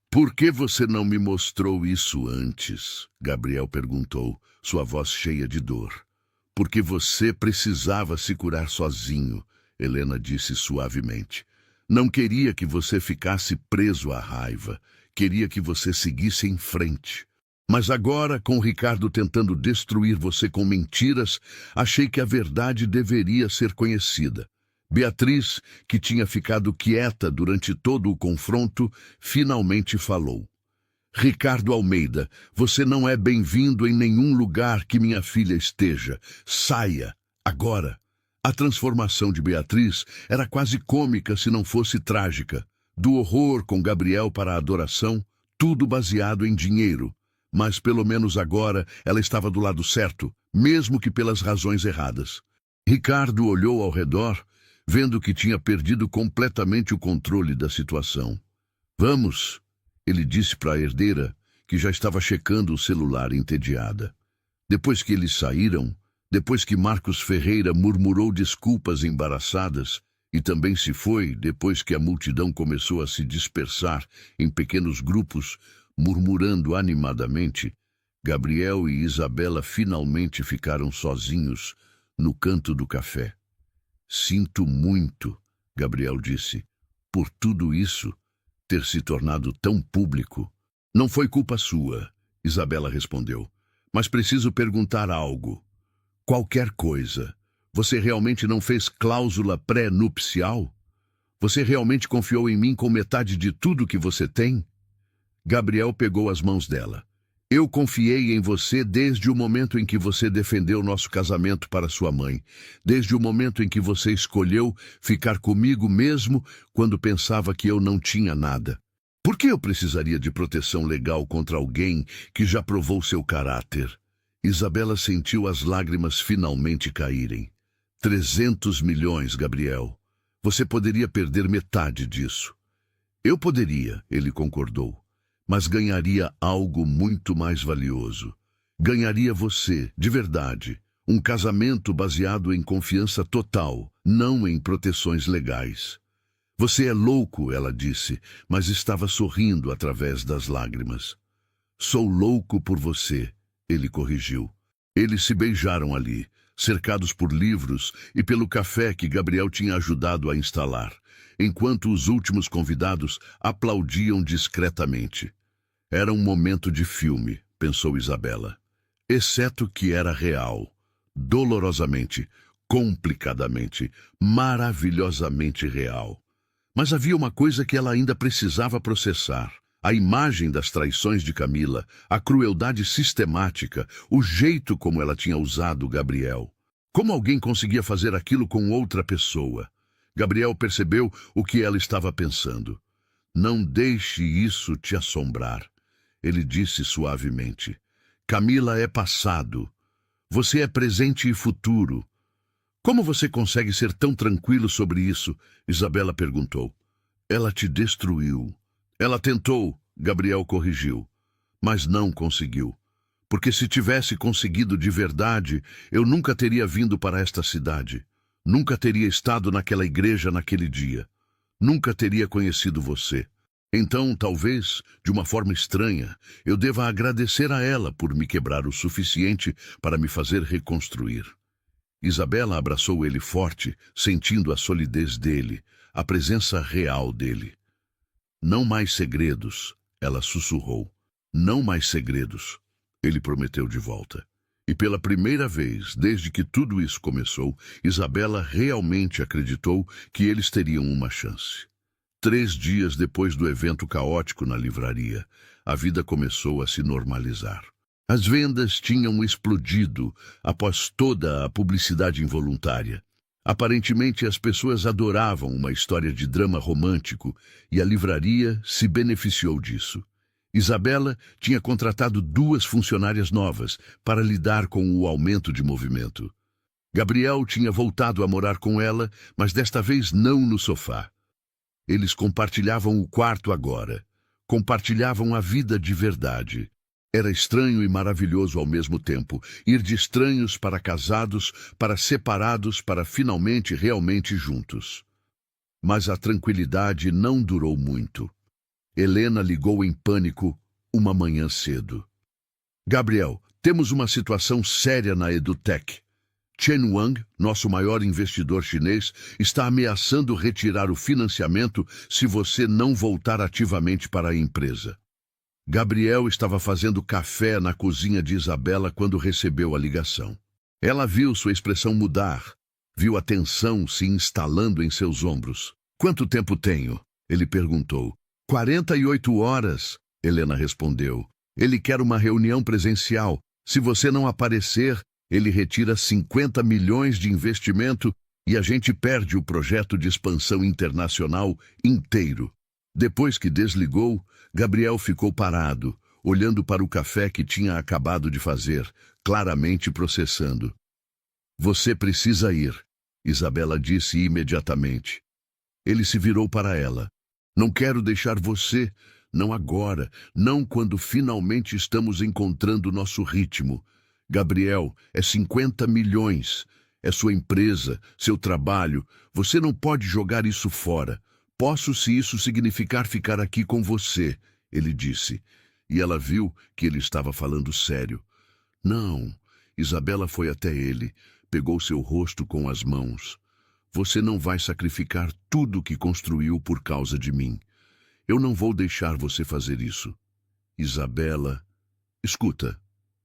Por que você não me mostrou isso antes? Gabriel perguntou, sua voz cheia de dor. Porque você precisava se curar sozinho, Helena disse suavemente. Não queria que você ficasse preso à raiva. Queria que você seguisse em frente. Mas agora, com Ricardo tentando destruir você com mentiras, achei que a verdade deveria ser conhecida. Beatriz, que tinha ficado quieta durante todo o confronto, finalmente falou. Ricardo Almeida, você não é bem-vindo em nenhum lugar que minha filha esteja. Saia, agora. A transformação de Beatriz era quase cômica se não fosse trágica. Do horror com Gabriel para a adoração, tudo baseado em dinheiro. Mas pelo menos agora ela estava do lado certo, mesmo que pelas razões erradas. Ricardo olhou ao redor, vendo que tinha perdido completamente o controle da situação. Vamos, ele disse para a herdeira, que já estava checando o celular entediada. Depois que eles saíram, depois que Marcos Ferreira murmurou desculpas embaraçadas, e também se foi depois que a multidão começou a se dispersar em pequenos grupos, Murmurando animadamente, Gabriel e Isabela finalmente ficaram sozinhos no canto do café. Sinto muito, Gabriel disse, por tudo isso ter se tornado tão público. Não foi culpa sua, Isabela respondeu, mas preciso perguntar algo. Qualquer coisa. Você realmente não fez cláusula pré-nupcial? Você realmente confiou em mim com metade de tudo que você tem? Gabriel pegou as mãos dela. Eu confiei em você desde o momento em que você defendeu nosso casamento para sua mãe, desde o momento em que você escolheu ficar comigo mesmo quando pensava que eu não tinha nada. Por que eu precisaria de proteção legal contra alguém que já provou seu caráter? Isabela sentiu as lágrimas finalmente caírem. 300 milhões, Gabriel. Você poderia perder metade disso. Eu poderia, ele concordou. Mas ganharia algo muito mais valioso. Ganharia você, de verdade, um casamento baseado em confiança total, não em proteções legais. Você é louco, ela disse, mas estava sorrindo através das lágrimas. Sou louco por você, ele corrigiu. Eles se beijaram ali, cercados por livros e pelo café que Gabriel tinha ajudado a instalar, enquanto os últimos convidados aplaudiam discretamente. Era um momento de filme, pensou Isabela. Exceto que era real, dolorosamente, complicadamente, maravilhosamente real. Mas havia uma coisa que ela ainda precisava processar. A imagem das traições de Camila, a crueldade sistemática, o jeito como ela tinha usado Gabriel. Como alguém conseguia fazer aquilo com outra pessoa? Gabriel percebeu o que ela estava pensando. Não deixe isso te assombrar, ele disse suavemente. Camila é passado. Você é presente e futuro. Como você consegue ser tão tranquilo sobre isso? Isabela perguntou. Ela te destruiu. Ela tentou, Gabriel corrigiu, mas não conseguiu. Porque se tivesse conseguido de verdade, eu nunca teria vindo para esta cidade. Nunca teria estado naquela igreja naquele dia. Nunca teria conhecido você. Então, talvez, de uma forma estranha, eu deva agradecer a ela por me quebrar o suficiente para me fazer reconstruir. Isabela abraçou ele forte, sentindo a solidez dele, a presença real dele. Não mais segredos, ela sussurrou. Não mais segredos, ele prometeu de volta. E pela primeira vez, desde que tudo isso começou, Isabela realmente acreditou que eles teriam uma chance. 3 dias depois do evento caótico na livraria, a vida começou a se normalizar. As vendas tinham explodido após toda a publicidade involuntária. Aparentemente, as pessoas adoravam uma história de drama romântico e a livraria se beneficiou disso. Isabela tinha contratado 2 funcionárias novas para lidar com o aumento de movimento. Gabriel tinha voltado a morar com ela, mas desta vez não no sofá. Eles compartilhavam o quarto agora. Compartilhavam a vida de verdade. Era estranho e maravilhoso ao mesmo tempo, ir de estranhos para casados, para separados, para finalmente realmente juntos. Mas a tranquilidade não durou muito. Helena ligou em pânico uma manhã cedo. Gabriel, temos uma situação séria na EduTech. Chen Wang, nosso maior investidor chinês, está ameaçando retirar o financiamento se você não voltar ativamente para a empresa. Gabriel estava fazendo café na cozinha de Isabela quando recebeu a ligação. Ela viu sua expressão mudar, viu a tensão se instalando em seus ombros. Quanto tempo tenho? Ele perguntou. 48 horas, Helena respondeu. Ele quer uma reunião presencial. Se você não aparecer, ele retira 50 milhões de investimento e a gente perde o projeto de expansão internacional inteiro. Depois que desligou, Gabriel ficou parado, olhando para o café que tinha acabado de fazer, claramente processando. Você precisa ir, Isabela disse imediatamente. Ele se virou para ela. Não quero deixar você, não agora, não quando finalmente estamos encontrando nosso ritmo. Gabriel, é 50 milhões. É sua empresa, seu trabalho. Você não pode jogar isso fora. Posso se isso significar ficar aqui com você, ele disse. e ela viu que ele estava falando sério. Não, Isabela foi até ele, pegou seu rosto com as mãos. Você não vai sacrificar tudo o que construiu por causa de mim. Eu não vou deixar você fazer isso. Isabela... Escuta,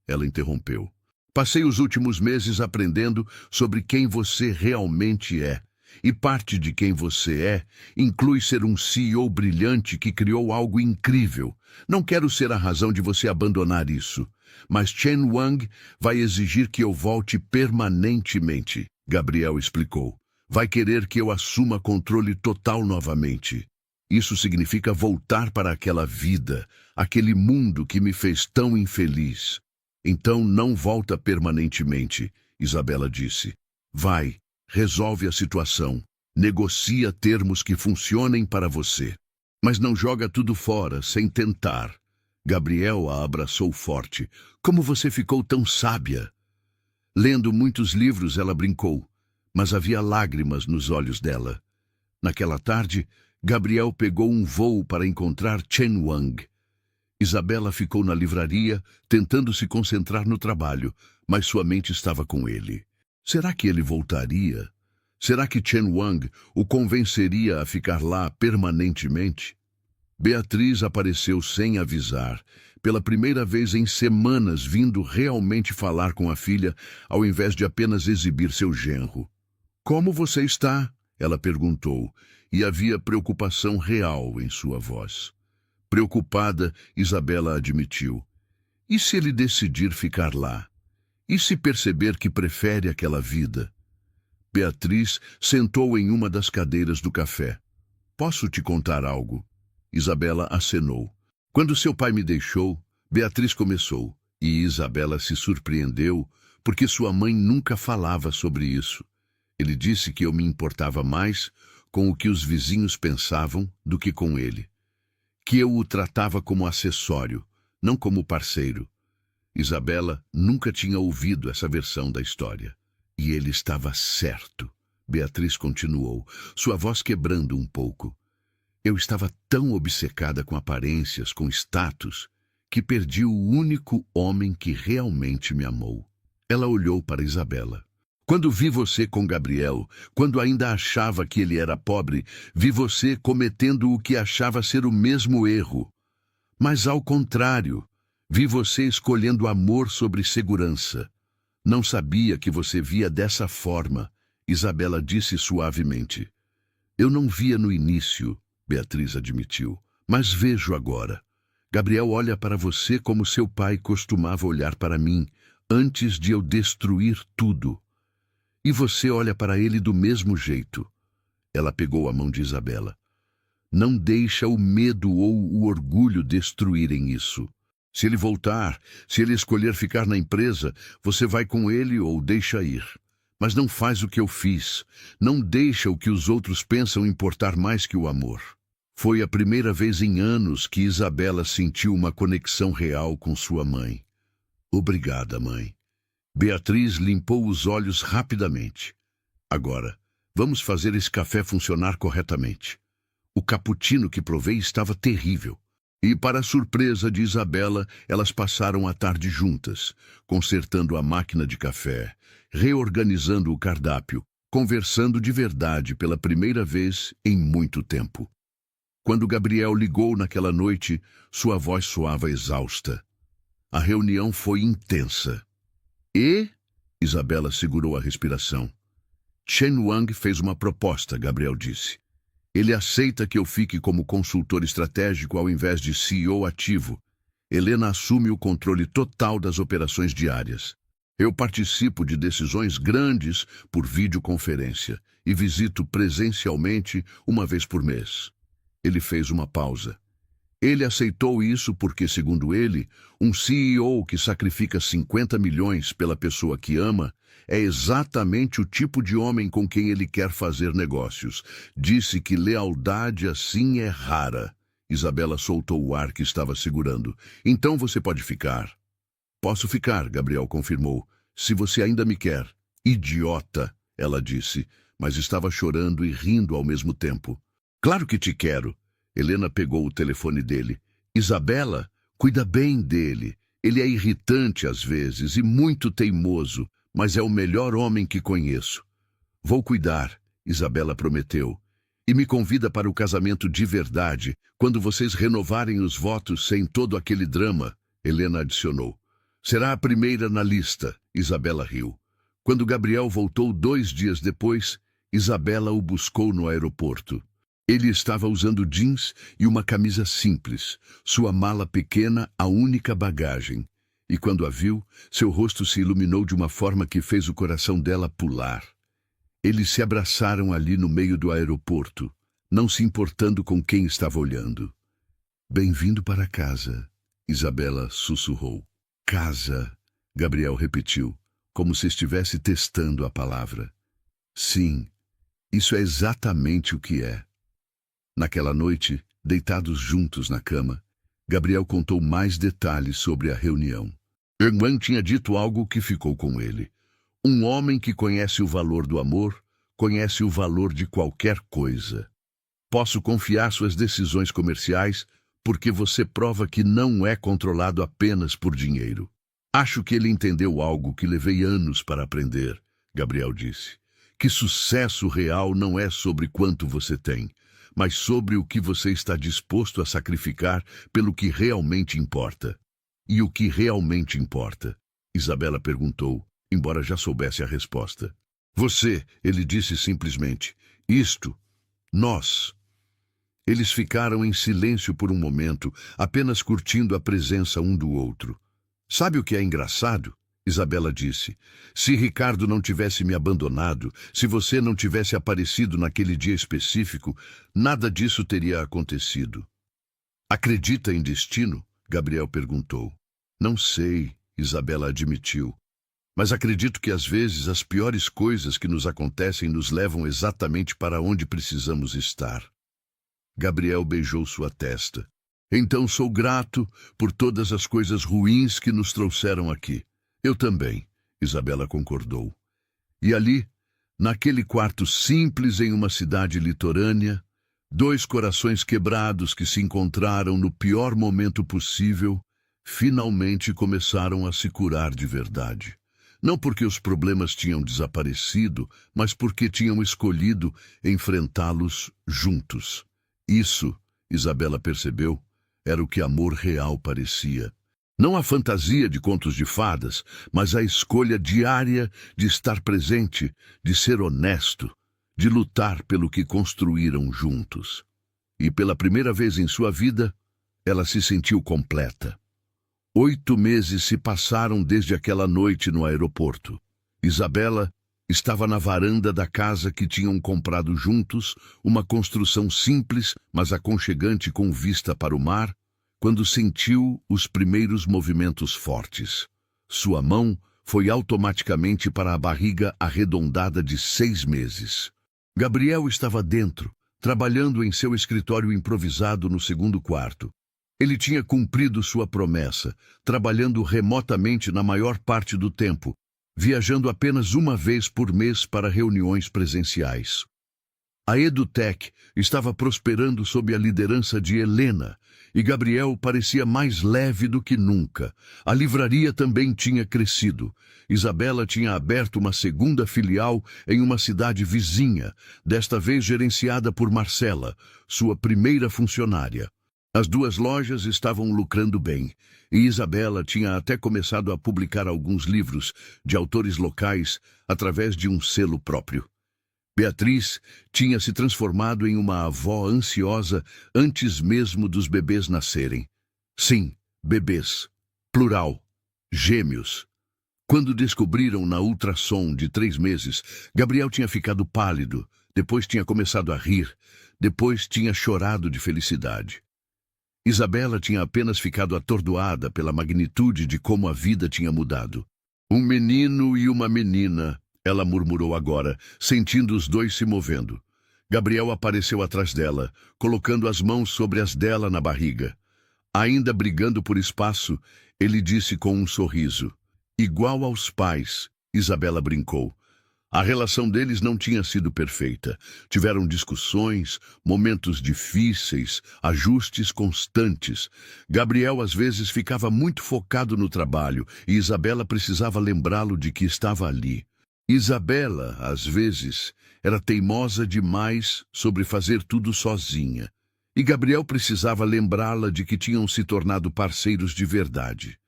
ela interrompeu. Passei os últimos meses aprendendo sobre quem você realmente é. E parte de quem você é inclui ser um CEO brilhante que criou algo incrível. Não quero ser a razão de você abandonar isso. Mas Chen Wang vai exigir que eu volte permanentemente, Gabriel explicou. Vai querer que eu assuma controle total novamente. Isso significa voltar para aquela vida, aquele mundo que me fez tão infeliz. Então não volta permanentemente, Isabela disse. Vai, resolve a situação, negocia termos que funcionem para você. Mas não joga tudo fora, sem tentar. Gabriel a abraçou forte. Como você ficou tão sábia? Lendo muitos livros, ela brincou, mas havia lágrimas nos olhos dela. Naquela tarde, Gabriel pegou um voo para encontrar Chen Wang. Isabela ficou na livraria, tentando se concentrar no trabalho, mas sua mente estava com ele. Será que ele voltaria? Será que Chen Wang o convenceria a ficar lá permanentemente? Beatriz apareceu sem avisar, pela primeira vez em semanas vindo realmente falar com a filha, ao invés de apenas exibir seu genro. Como você está? Ela perguntou, e havia preocupação real em sua voz. Preocupada, Isabela admitiu. E se ele decidir ficar lá? E se perceber que prefere aquela vida? Beatriz sentou em uma das cadeiras do café. Posso te contar algo? Isabela acenou. Quando seu pai me deixou, Beatriz começou, e Isabela se surpreendeu, porque sua mãe nunca falava sobre isso. Ele disse que eu me importava mais com o que os vizinhos pensavam do que com ele. Que eu o tratava como acessório, não como parceiro. Isabela nunca tinha ouvido essa versão da história. E ele estava certo. Beatriz continuou, sua voz quebrando um pouco. Eu estava tão obcecada com aparências, com status, que perdi o único homem que realmente me amou. Ela olhou para Isabela. Quando vi você com Gabriel, quando ainda achava que ele era pobre, vi você cometendo o que achava ser o mesmo erro. Mas ao contrário, vi você escolhendo amor sobre segurança. Não sabia que você via dessa forma, Isabela disse suavemente. Eu não via no início, Beatriz admitiu, mas vejo agora. Gabriel olha para você como seu pai costumava olhar para mim, antes de eu destruir tudo. E você olha para ele do mesmo jeito. Ela pegou a mão de Isabela. Não deixa o medo ou o orgulho destruírem isso. Se ele voltar, se ele escolher ficar na empresa, você vai com ele ou deixa ir. Mas não faz o que eu fiz. Não deixa o que os outros pensam importar mais que o amor. Foi a primeira vez em anos que Isabela sentiu uma conexão real com sua mãe. Obrigada, mãe. Beatriz limpou os olhos rapidamente. Agora, vamos fazer esse café funcionar corretamente. O cappuccino que provei estava terrível. E, para a surpresa de Isabela, elas passaram a tarde juntas, consertando a máquina de café, reorganizando o cardápio, conversando de verdade pela primeira vez em muito tempo. Quando Gabriel ligou naquela noite, sua voz soava exausta. A reunião foi intensa. Isabela segurou a respiração. Chen Wang fez uma proposta, Gabriel disse. Ele aceita que eu fique como consultor estratégico ao invés de CEO ativo. Helena assume o controle total das operações diárias. Eu participo de decisões grandes por videoconferência e visito presencialmente uma vez por mês. Ele fez uma pausa. Ele aceitou isso porque, segundo ele, um CEO que sacrifica 50 milhões pela pessoa que ama é exatamente o tipo de homem com quem ele quer fazer negócios. Disse que lealdade assim é rara. Isabela soltou o ar que estava segurando. Então você pode ficar. Posso ficar, Gabriel confirmou. Se você ainda me quer. Idiota, ela disse, mas estava chorando e rindo ao mesmo tempo. Claro que te quero. Helena pegou o telefone dele. Isabela, Cuida bem dele. Ele é irritante às vezes e muito teimoso, mas é o melhor homem que conheço. Vou cuidar, Isabela prometeu. E me convida para o casamento de verdade, quando vocês renovarem os votos sem todo aquele drama, Helena adicionou. Será a primeira na lista, Isabela riu. Quando Gabriel voltou 2 dias depois, Isabela o buscou no aeroporto. Ele estava usando jeans e uma camisa simples, sua mala pequena a única bagagem. E quando a viu, seu rosto se iluminou de uma forma que fez o coração dela pular. Eles se abraçaram ali no meio do aeroporto, não se importando com quem estava olhando. Bem-vindo para casa, Isabela sussurrou. Casa, Gabriel repetiu, como se estivesse testando a palavra. Sim, isso é exatamente o que é. Naquela noite, deitados juntos na cama, Gabriel contou mais detalhes sobre a reunião. Irmã tinha dito algo que ficou com ele. Um homem que conhece o valor do amor, conhece o valor de qualquer coisa. Posso confiar suas decisões comerciais porque você prova que não é controlado apenas por dinheiro. Acho que ele entendeu algo que levei anos para aprender, Gabriel disse. Que sucesso real não é sobre quanto você tem, mas sobre o que você está disposto a sacrificar pelo que realmente importa. E o que realmente importa? Isabela perguntou, embora já soubesse a resposta. Você, ele disse simplesmente. Isto, nós. Eles ficaram em silêncio por um momento, apenas curtindo a presença um do outro. Sabe o que é engraçado? Isabela disse. Se Ricardo não tivesse me abandonado, se você não tivesse aparecido naquele dia específico, nada disso teria acontecido. Acredita em destino? Gabriel perguntou. Não sei, Isabela admitiu. Mas acredito que às vezes as piores coisas que nos acontecem nos levam exatamente para onde precisamos estar. Gabriel beijou sua testa. Então sou grato por todas as coisas ruins que nos trouxeram aqui. Eu também, Isabela concordou. E ali, naquele quarto simples em uma cidade litorânea, 2 corações quebrados que se encontraram no pior momento possível, finalmente começaram a se curar de verdade. Não porque os problemas tinham desaparecido, mas porque tinham escolhido enfrentá-los juntos. Isso, Isabela percebeu, era o que amor real parecia. Não a fantasia de contos de fadas, mas a escolha diária de estar presente, de ser honesto, de lutar pelo que construíram juntos. E pela primeira vez em sua vida, ela se sentiu completa. 8 meses se passaram desde aquela noite no aeroporto. Isabela estava na varanda da casa que tinham comprado juntos, uma construção simples, mas aconchegante com vista para o mar, quando sentiu os primeiros movimentos fortes. Sua mão foi automaticamente para a barriga arredondada de 6 meses. Gabriel estava dentro, trabalhando em seu escritório improvisado no 2º quarto. Ele tinha cumprido sua promessa, trabalhando remotamente na maior parte do tempo, viajando apenas uma vez por mês para reuniões presenciais. A EduTech estava prosperando sob a liderança de Helena, e Gabriel parecia mais leve do que nunca. A livraria também tinha crescido. Isabela tinha aberto uma 2ª filial em uma cidade vizinha, desta vez gerenciada por Marcela, sua primeira funcionária. As 2 lojas estavam lucrando bem, e Isabela tinha até começado a publicar alguns livros de autores locais através de um selo próprio. Beatriz tinha se transformado em uma avó ansiosa antes mesmo dos bebês nascerem. Sim, bebês. Plural. Gêmeos. Quando descobriram na ultrassom de 3 meses, Gabriel tinha ficado pálido, depois tinha começado a rir, depois tinha chorado de felicidade. Isabela tinha apenas ficado atordoada pela magnitude de como a vida tinha mudado. Um menino e uma menina, ela murmurou agora, sentindo os 2 se movendo. Gabriel apareceu atrás dela, colocando as mãos sobre as dela na barriga. Ainda brigando por espaço, ele disse com um sorriso. Igual aos pais, Isabela brincou. A relação deles não tinha sido perfeita. Tiveram discussões, momentos difíceis, ajustes constantes. Gabriel às vezes ficava muito focado no trabalho e Isabela precisava lembrá-lo de que estava ali. Isabela, às vezes, era teimosa demais sobre fazer tudo sozinha. E Gabriel precisava lembrá-la de que tinham se tornado parceiros de verdade.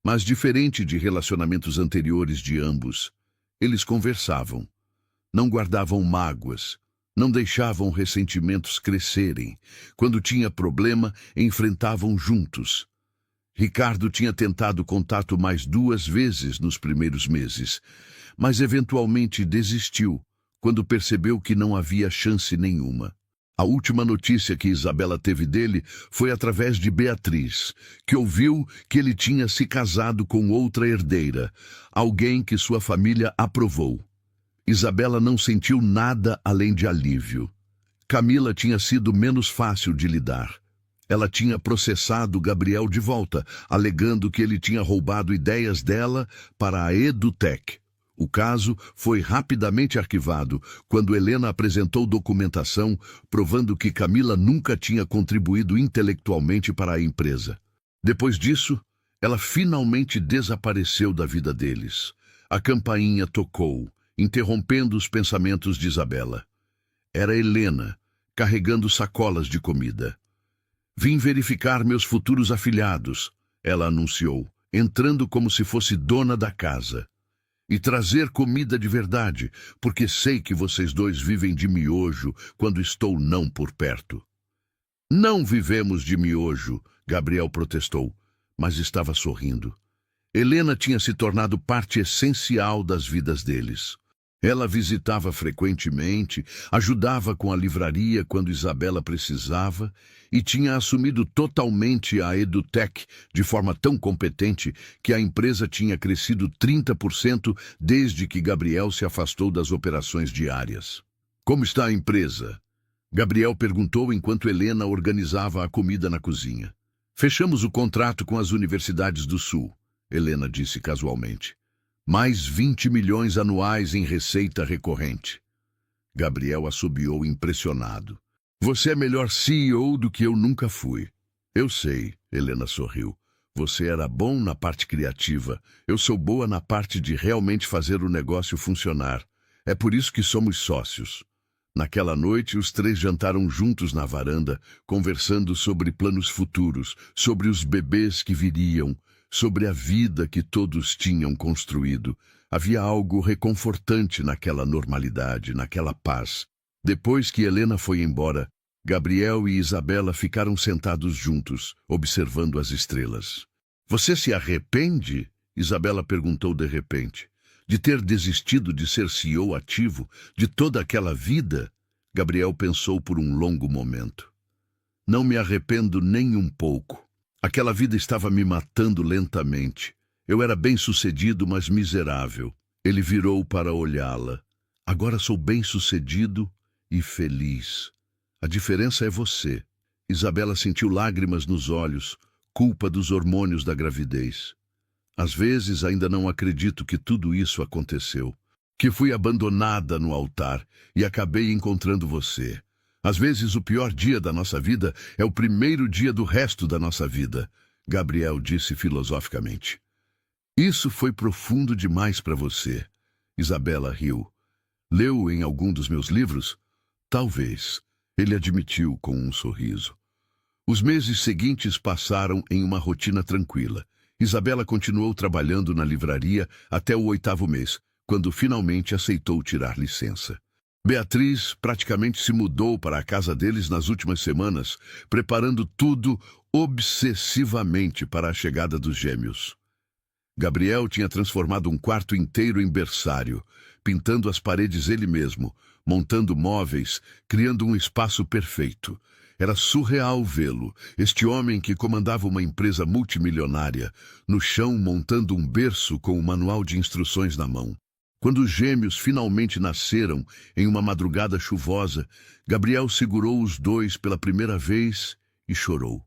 Mas diferente de relacionamentos anteriores de ambos, eles conversavam, não guardavam mágoas, não deixavam ressentimentos crescerem. Quando tinha problema, enfrentavam juntos. Ricardo tinha tentado contato mais 2 vezes nos primeiros meses, mas eventualmente desistiu quando percebeu que não havia chance nenhuma. A última notícia que Isabela teve dele foi através de Beatriz, que ouviu que ele tinha se casado com outra herdeira, alguém que sua família aprovou. Isabela não sentiu nada além de alívio. Camila tinha sido menos fácil de lidar. Ela tinha processado Gabriel de volta, alegando que ele tinha roubado ideias dela para a EduTech. O caso foi rapidamente arquivado quando Helena apresentou documentação provando que Camila nunca tinha contribuído intelectualmente para a empresa. Depois disso, ela finalmente desapareceu da vida deles. A campainha tocou, interrompendo os pensamentos de Isabela. Era Helena, carregando sacolas de comida. "Vim verificar meus futuros afilhados", ela anunciou, entrando como se fosse dona da casa. "E trazer comida de verdade, porque sei que vocês dois vivem de miojo quando estou não por perto." "Não vivemos de miojo", Gabriel protestou, mas estava sorrindo. Helena tinha se tornado parte essencial das vidas deles. Ela visitava frequentemente, ajudava com a livraria quando Isabela precisava e tinha assumido totalmente a EduTech de forma tão competente que a empresa tinha crescido 30% desde que Gabriel se afastou das operações diárias. "Como está a empresa?" Gabriel perguntou enquanto Helena organizava a comida na cozinha. "Fechamos o contrato com as universidades do Sul", Helena disse casualmente. "Mais 20 milhões anuais em receita recorrente." Gabriel assobiou impressionado. "Você é melhor CEO do que eu nunca fui." "Eu sei", Helena sorriu. "Você era bom na parte criativa. Eu sou boa na parte de realmente fazer o negócio funcionar. É por isso que somos sócios." Naquela noite, os 3 jantaram juntos na varanda, conversando sobre planos futuros, sobre os bebês que viriam, sobre a vida que todos tinham construído. Havia algo reconfortante naquela normalidade, naquela paz. Depois que Helena foi embora, Gabriel e Isabela ficaram sentados juntos, observando as estrelas. "Você se arrepende?" Isabela perguntou de repente. "De ter desistido de ser CEO ativo, de toda aquela vida?" Gabriel pensou por um longo momento. "Não me arrependo nem um pouco. Aquela vida estava me matando lentamente. Eu era bem-sucedido, mas miserável." Ele virou para olhá-la. "Agora sou bem-sucedido e feliz. A diferença é você." Isabela sentiu lágrimas nos olhos, culpa dos hormônios da gravidez. "Às vezes ainda não acredito que tudo isso aconteceu. Que fui abandonada no altar e acabei encontrando você. Às vezes o pior dia da nossa vida é o primeiro dia do resto da nossa vida", Gabriel disse filosoficamente. "Isso foi profundo demais para você." Isabela riu. "Leu em algum dos meus livros?" "Talvez", ele admitiu com um sorriso. Os meses seguintes passaram em uma rotina tranquila. Isabela continuou trabalhando na livraria até o 8º mês, quando finalmente aceitou tirar licença. Beatriz praticamente se mudou para a casa deles nas últimas semanas, preparando tudo obsessivamente para a chegada dos gêmeos. Gabriel tinha transformado um quarto inteiro em berçário, pintando as paredes ele mesmo, montando móveis, criando um espaço perfeito. Era surreal vê-lo, este homem que comandava uma empresa multimilionária, no chão montando um berço com o manual de instruções na mão. Quando os gêmeos finalmente nasceram, em uma madrugada chuvosa, Gabriel segurou os 2 pela primeira vez e chorou.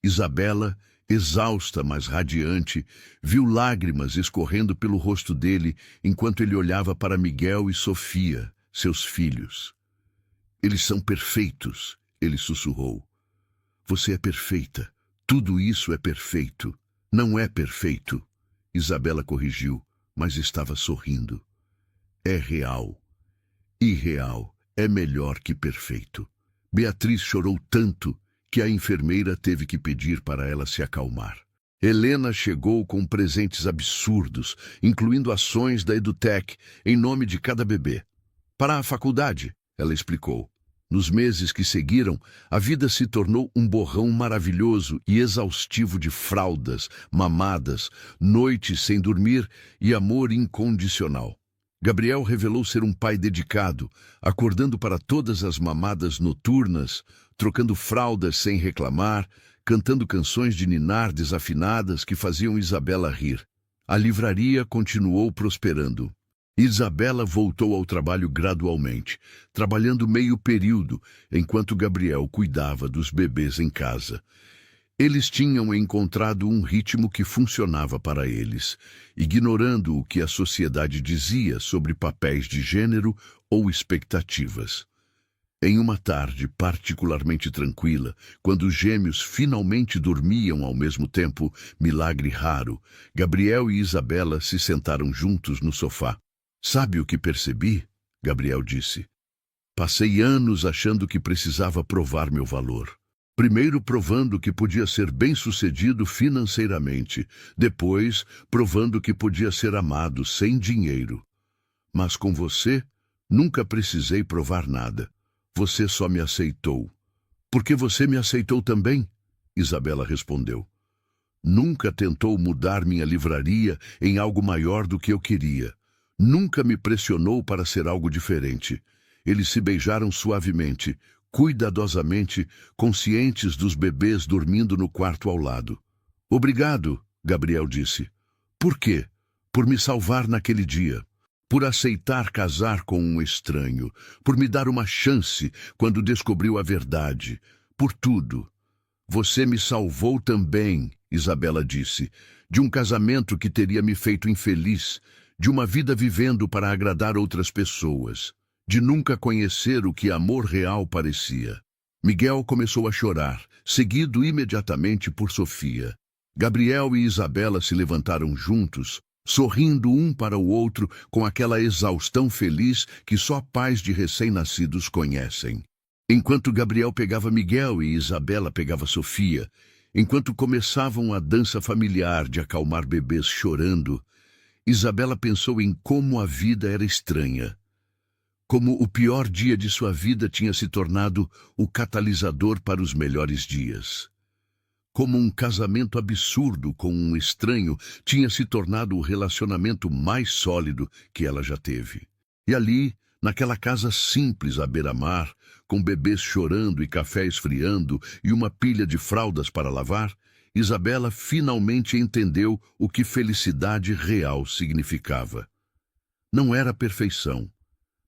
Isabela, Exausta, mas radiante, viu lágrimas escorrendo pelo rosto dele enquanto ele olhava para Miguel e Sofia, seus filhos. Eles são perfeitos, ele sussurrou. Você é perfeita. Tudo isso é perfeito. Não é perfeito. Isabela corrigiu, mas estava sorrindo. É real. Irreal. É melhor que perfeito. Beatriz chorou tanto que a enfermeira teve que pedir para ela se acalmar. Helena chegou com presentes absurdos, incluindo ações da Edutec em nome de cada bebê. Para a faculdade, ela explicou. Nos meses que seguiram, a vida se tornou um borrão maravilhoso e exaustivo de fraldas, mamadas, noites sem dormir e amor incondicional. Gabriel revelou ser um pai dedicado, acordando para todas as mamadas noturnas, trocando fraldas sem reclamar, cantando canções de ninar desafinadas que faziam Isabela rir. A livraria continuou prosperando. Isabela voltou ao trabalho gradualmente, trabalhando meio período, enquanto Gabriel cuidava dos bebês em casa. Eles tinham encontrado um ritmo que funcionava para eles, ignorando o que a sociedade dizia sobre papéis de gênero ou expectativas. Em uma tarde particularmente tranquila, quando os gêmeos finalmente dormiam ao mesmo tempo, milagre raro, Gabriel e Isabela se sentaram juntos no sofá. Sabe o que percebi? Gabriel disse. Passei anos achando que precisava provar meu valor. Primeiro provando que podia ser bem-sucedido financeiramente, depois provando que podia ser amado sem dinheiro. Mas com você, nunca precisei provar nada. Você só me aceitou. Porque você me aceitou também? Isabela respondeu. Nunca tentou mudar minha livraria em algo maior do que eu queria. Nunca me pressionou para ser algo diferente. Eles se beijaram suavemente, cuidadosamente, conscientes dos bebês dormindo no quarto ao lado. Obrigado, Gabriel disse. Por quê? Por me salvar naquele dia. Por aceitar casar com um estranho. Por me dar uma chance quando descobriu a verdade. Por tudo. Você me salvou também, Isabela disse, de um casamento que teria me feito infeliz, de uma vida vivendo para agradar outras pessoas, de nunca conhecer o que amor real parecia. Miguel começou a chorar, seguido imediatamente por Sofia. Gabriel e Isabela se levantaram juntos, sorrindo um para o outro com aquela exaustão feliz que só pais de recém-nascidos conhecem. Enquanto Gabriel pegava Miguel e Isabela pegava Sofia, enquanto começavam a dança familiar de acalmar bebês chorando, Isabela pensou em como a vida era estranha. Como o pior dia de sua vida tinha se tornado o catalisador para os melhores dias. Como um casamento absurdo com um estranho tinha se tornado o relacionamento mais sólido que ela já teve. E ali, naquela casa simples à beira-mar, com bebês chorando e café esfriando e uma pilha de fraldas para lavar, Isabela finalmente entendeu o que felicidade real significava. Não era perfeição,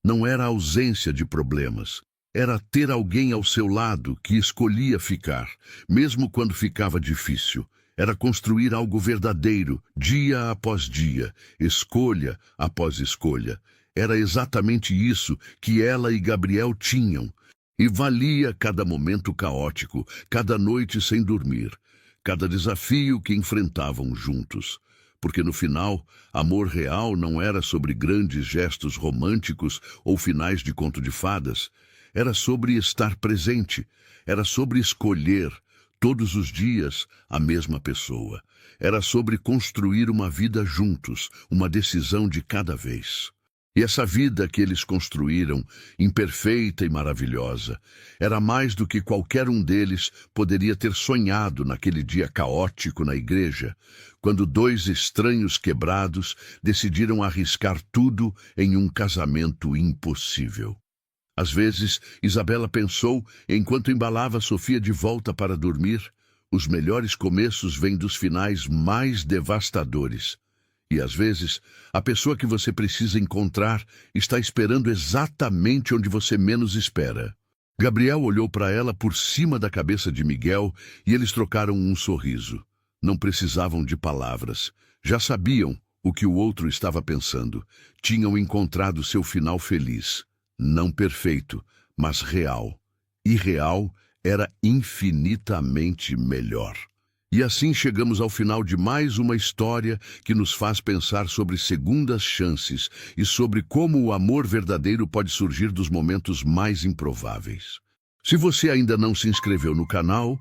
não era ausência de problemas, era ter alguém ao seu lado que escolhia ficar, mesmo quando ficava difícil. Era construir algo verdadeiro, dia após dia, escolha após escolha. Era exatamente isso que ela e Gabriel tinham, e valia cada momento caótico, cada noite sem dormir, cada desafio que enfrentavam juntos. Porque no final, amor real não era sobre grandes gestos românticos ou finais de conto de fadas. Era sobre estar presente. Era sobre escolher, todos os dias, a mesma pessoa. Era sobre construir uma vida juntos, uma decisão de cada vez. E essa vida que eles construíram, imperfeita e maravilhosa, era mais do que qualquer um deles poderia ter sonhado naquele dia caótico na igreja, quando dois estranhos quebrados decidiram arriscar tudo em um casamento impossível. Às vezes, Isabela pensou, enquanto embalava Sofia de volta para dormir, os melhores começos vêm dos finais mais devastadores. E às vezes, a pessoa que você precisa encontrar está esperando exatamente onde você menos espera. Gabriel olhou para ela por cima da cabeça de Miguel e eles trocaram um sorriso. Não precisavam de palavras. Já sabiam o que o outro estava pensando. Tinham encontrado seu final feliz. Não perfeito, mas real. E real era infinitamente melhor. E assim chegamos ao final de mais uma história que nos faz pensar sobre segundas chances e sobre como o amor verdadeiro pode surgir dos momentos mais improváveis. Se você ainda não se inscreveu no canal,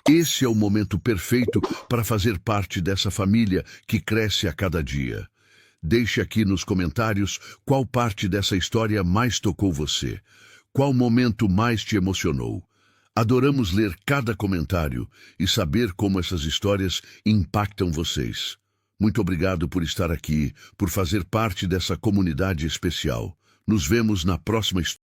esse é o momento perfeito para fazer parte dessa família que cresce a cada dia. Deixe aqui nos comentários qual parte dessa história mais tocou você, qual momento mais te emocionou. Adoramos ler cada comentário e saber como essas histórias impactam vocês. Muito obrigado por estar aqui, por fazer parte dessa comunidade especial. Nos vemos na próxima história.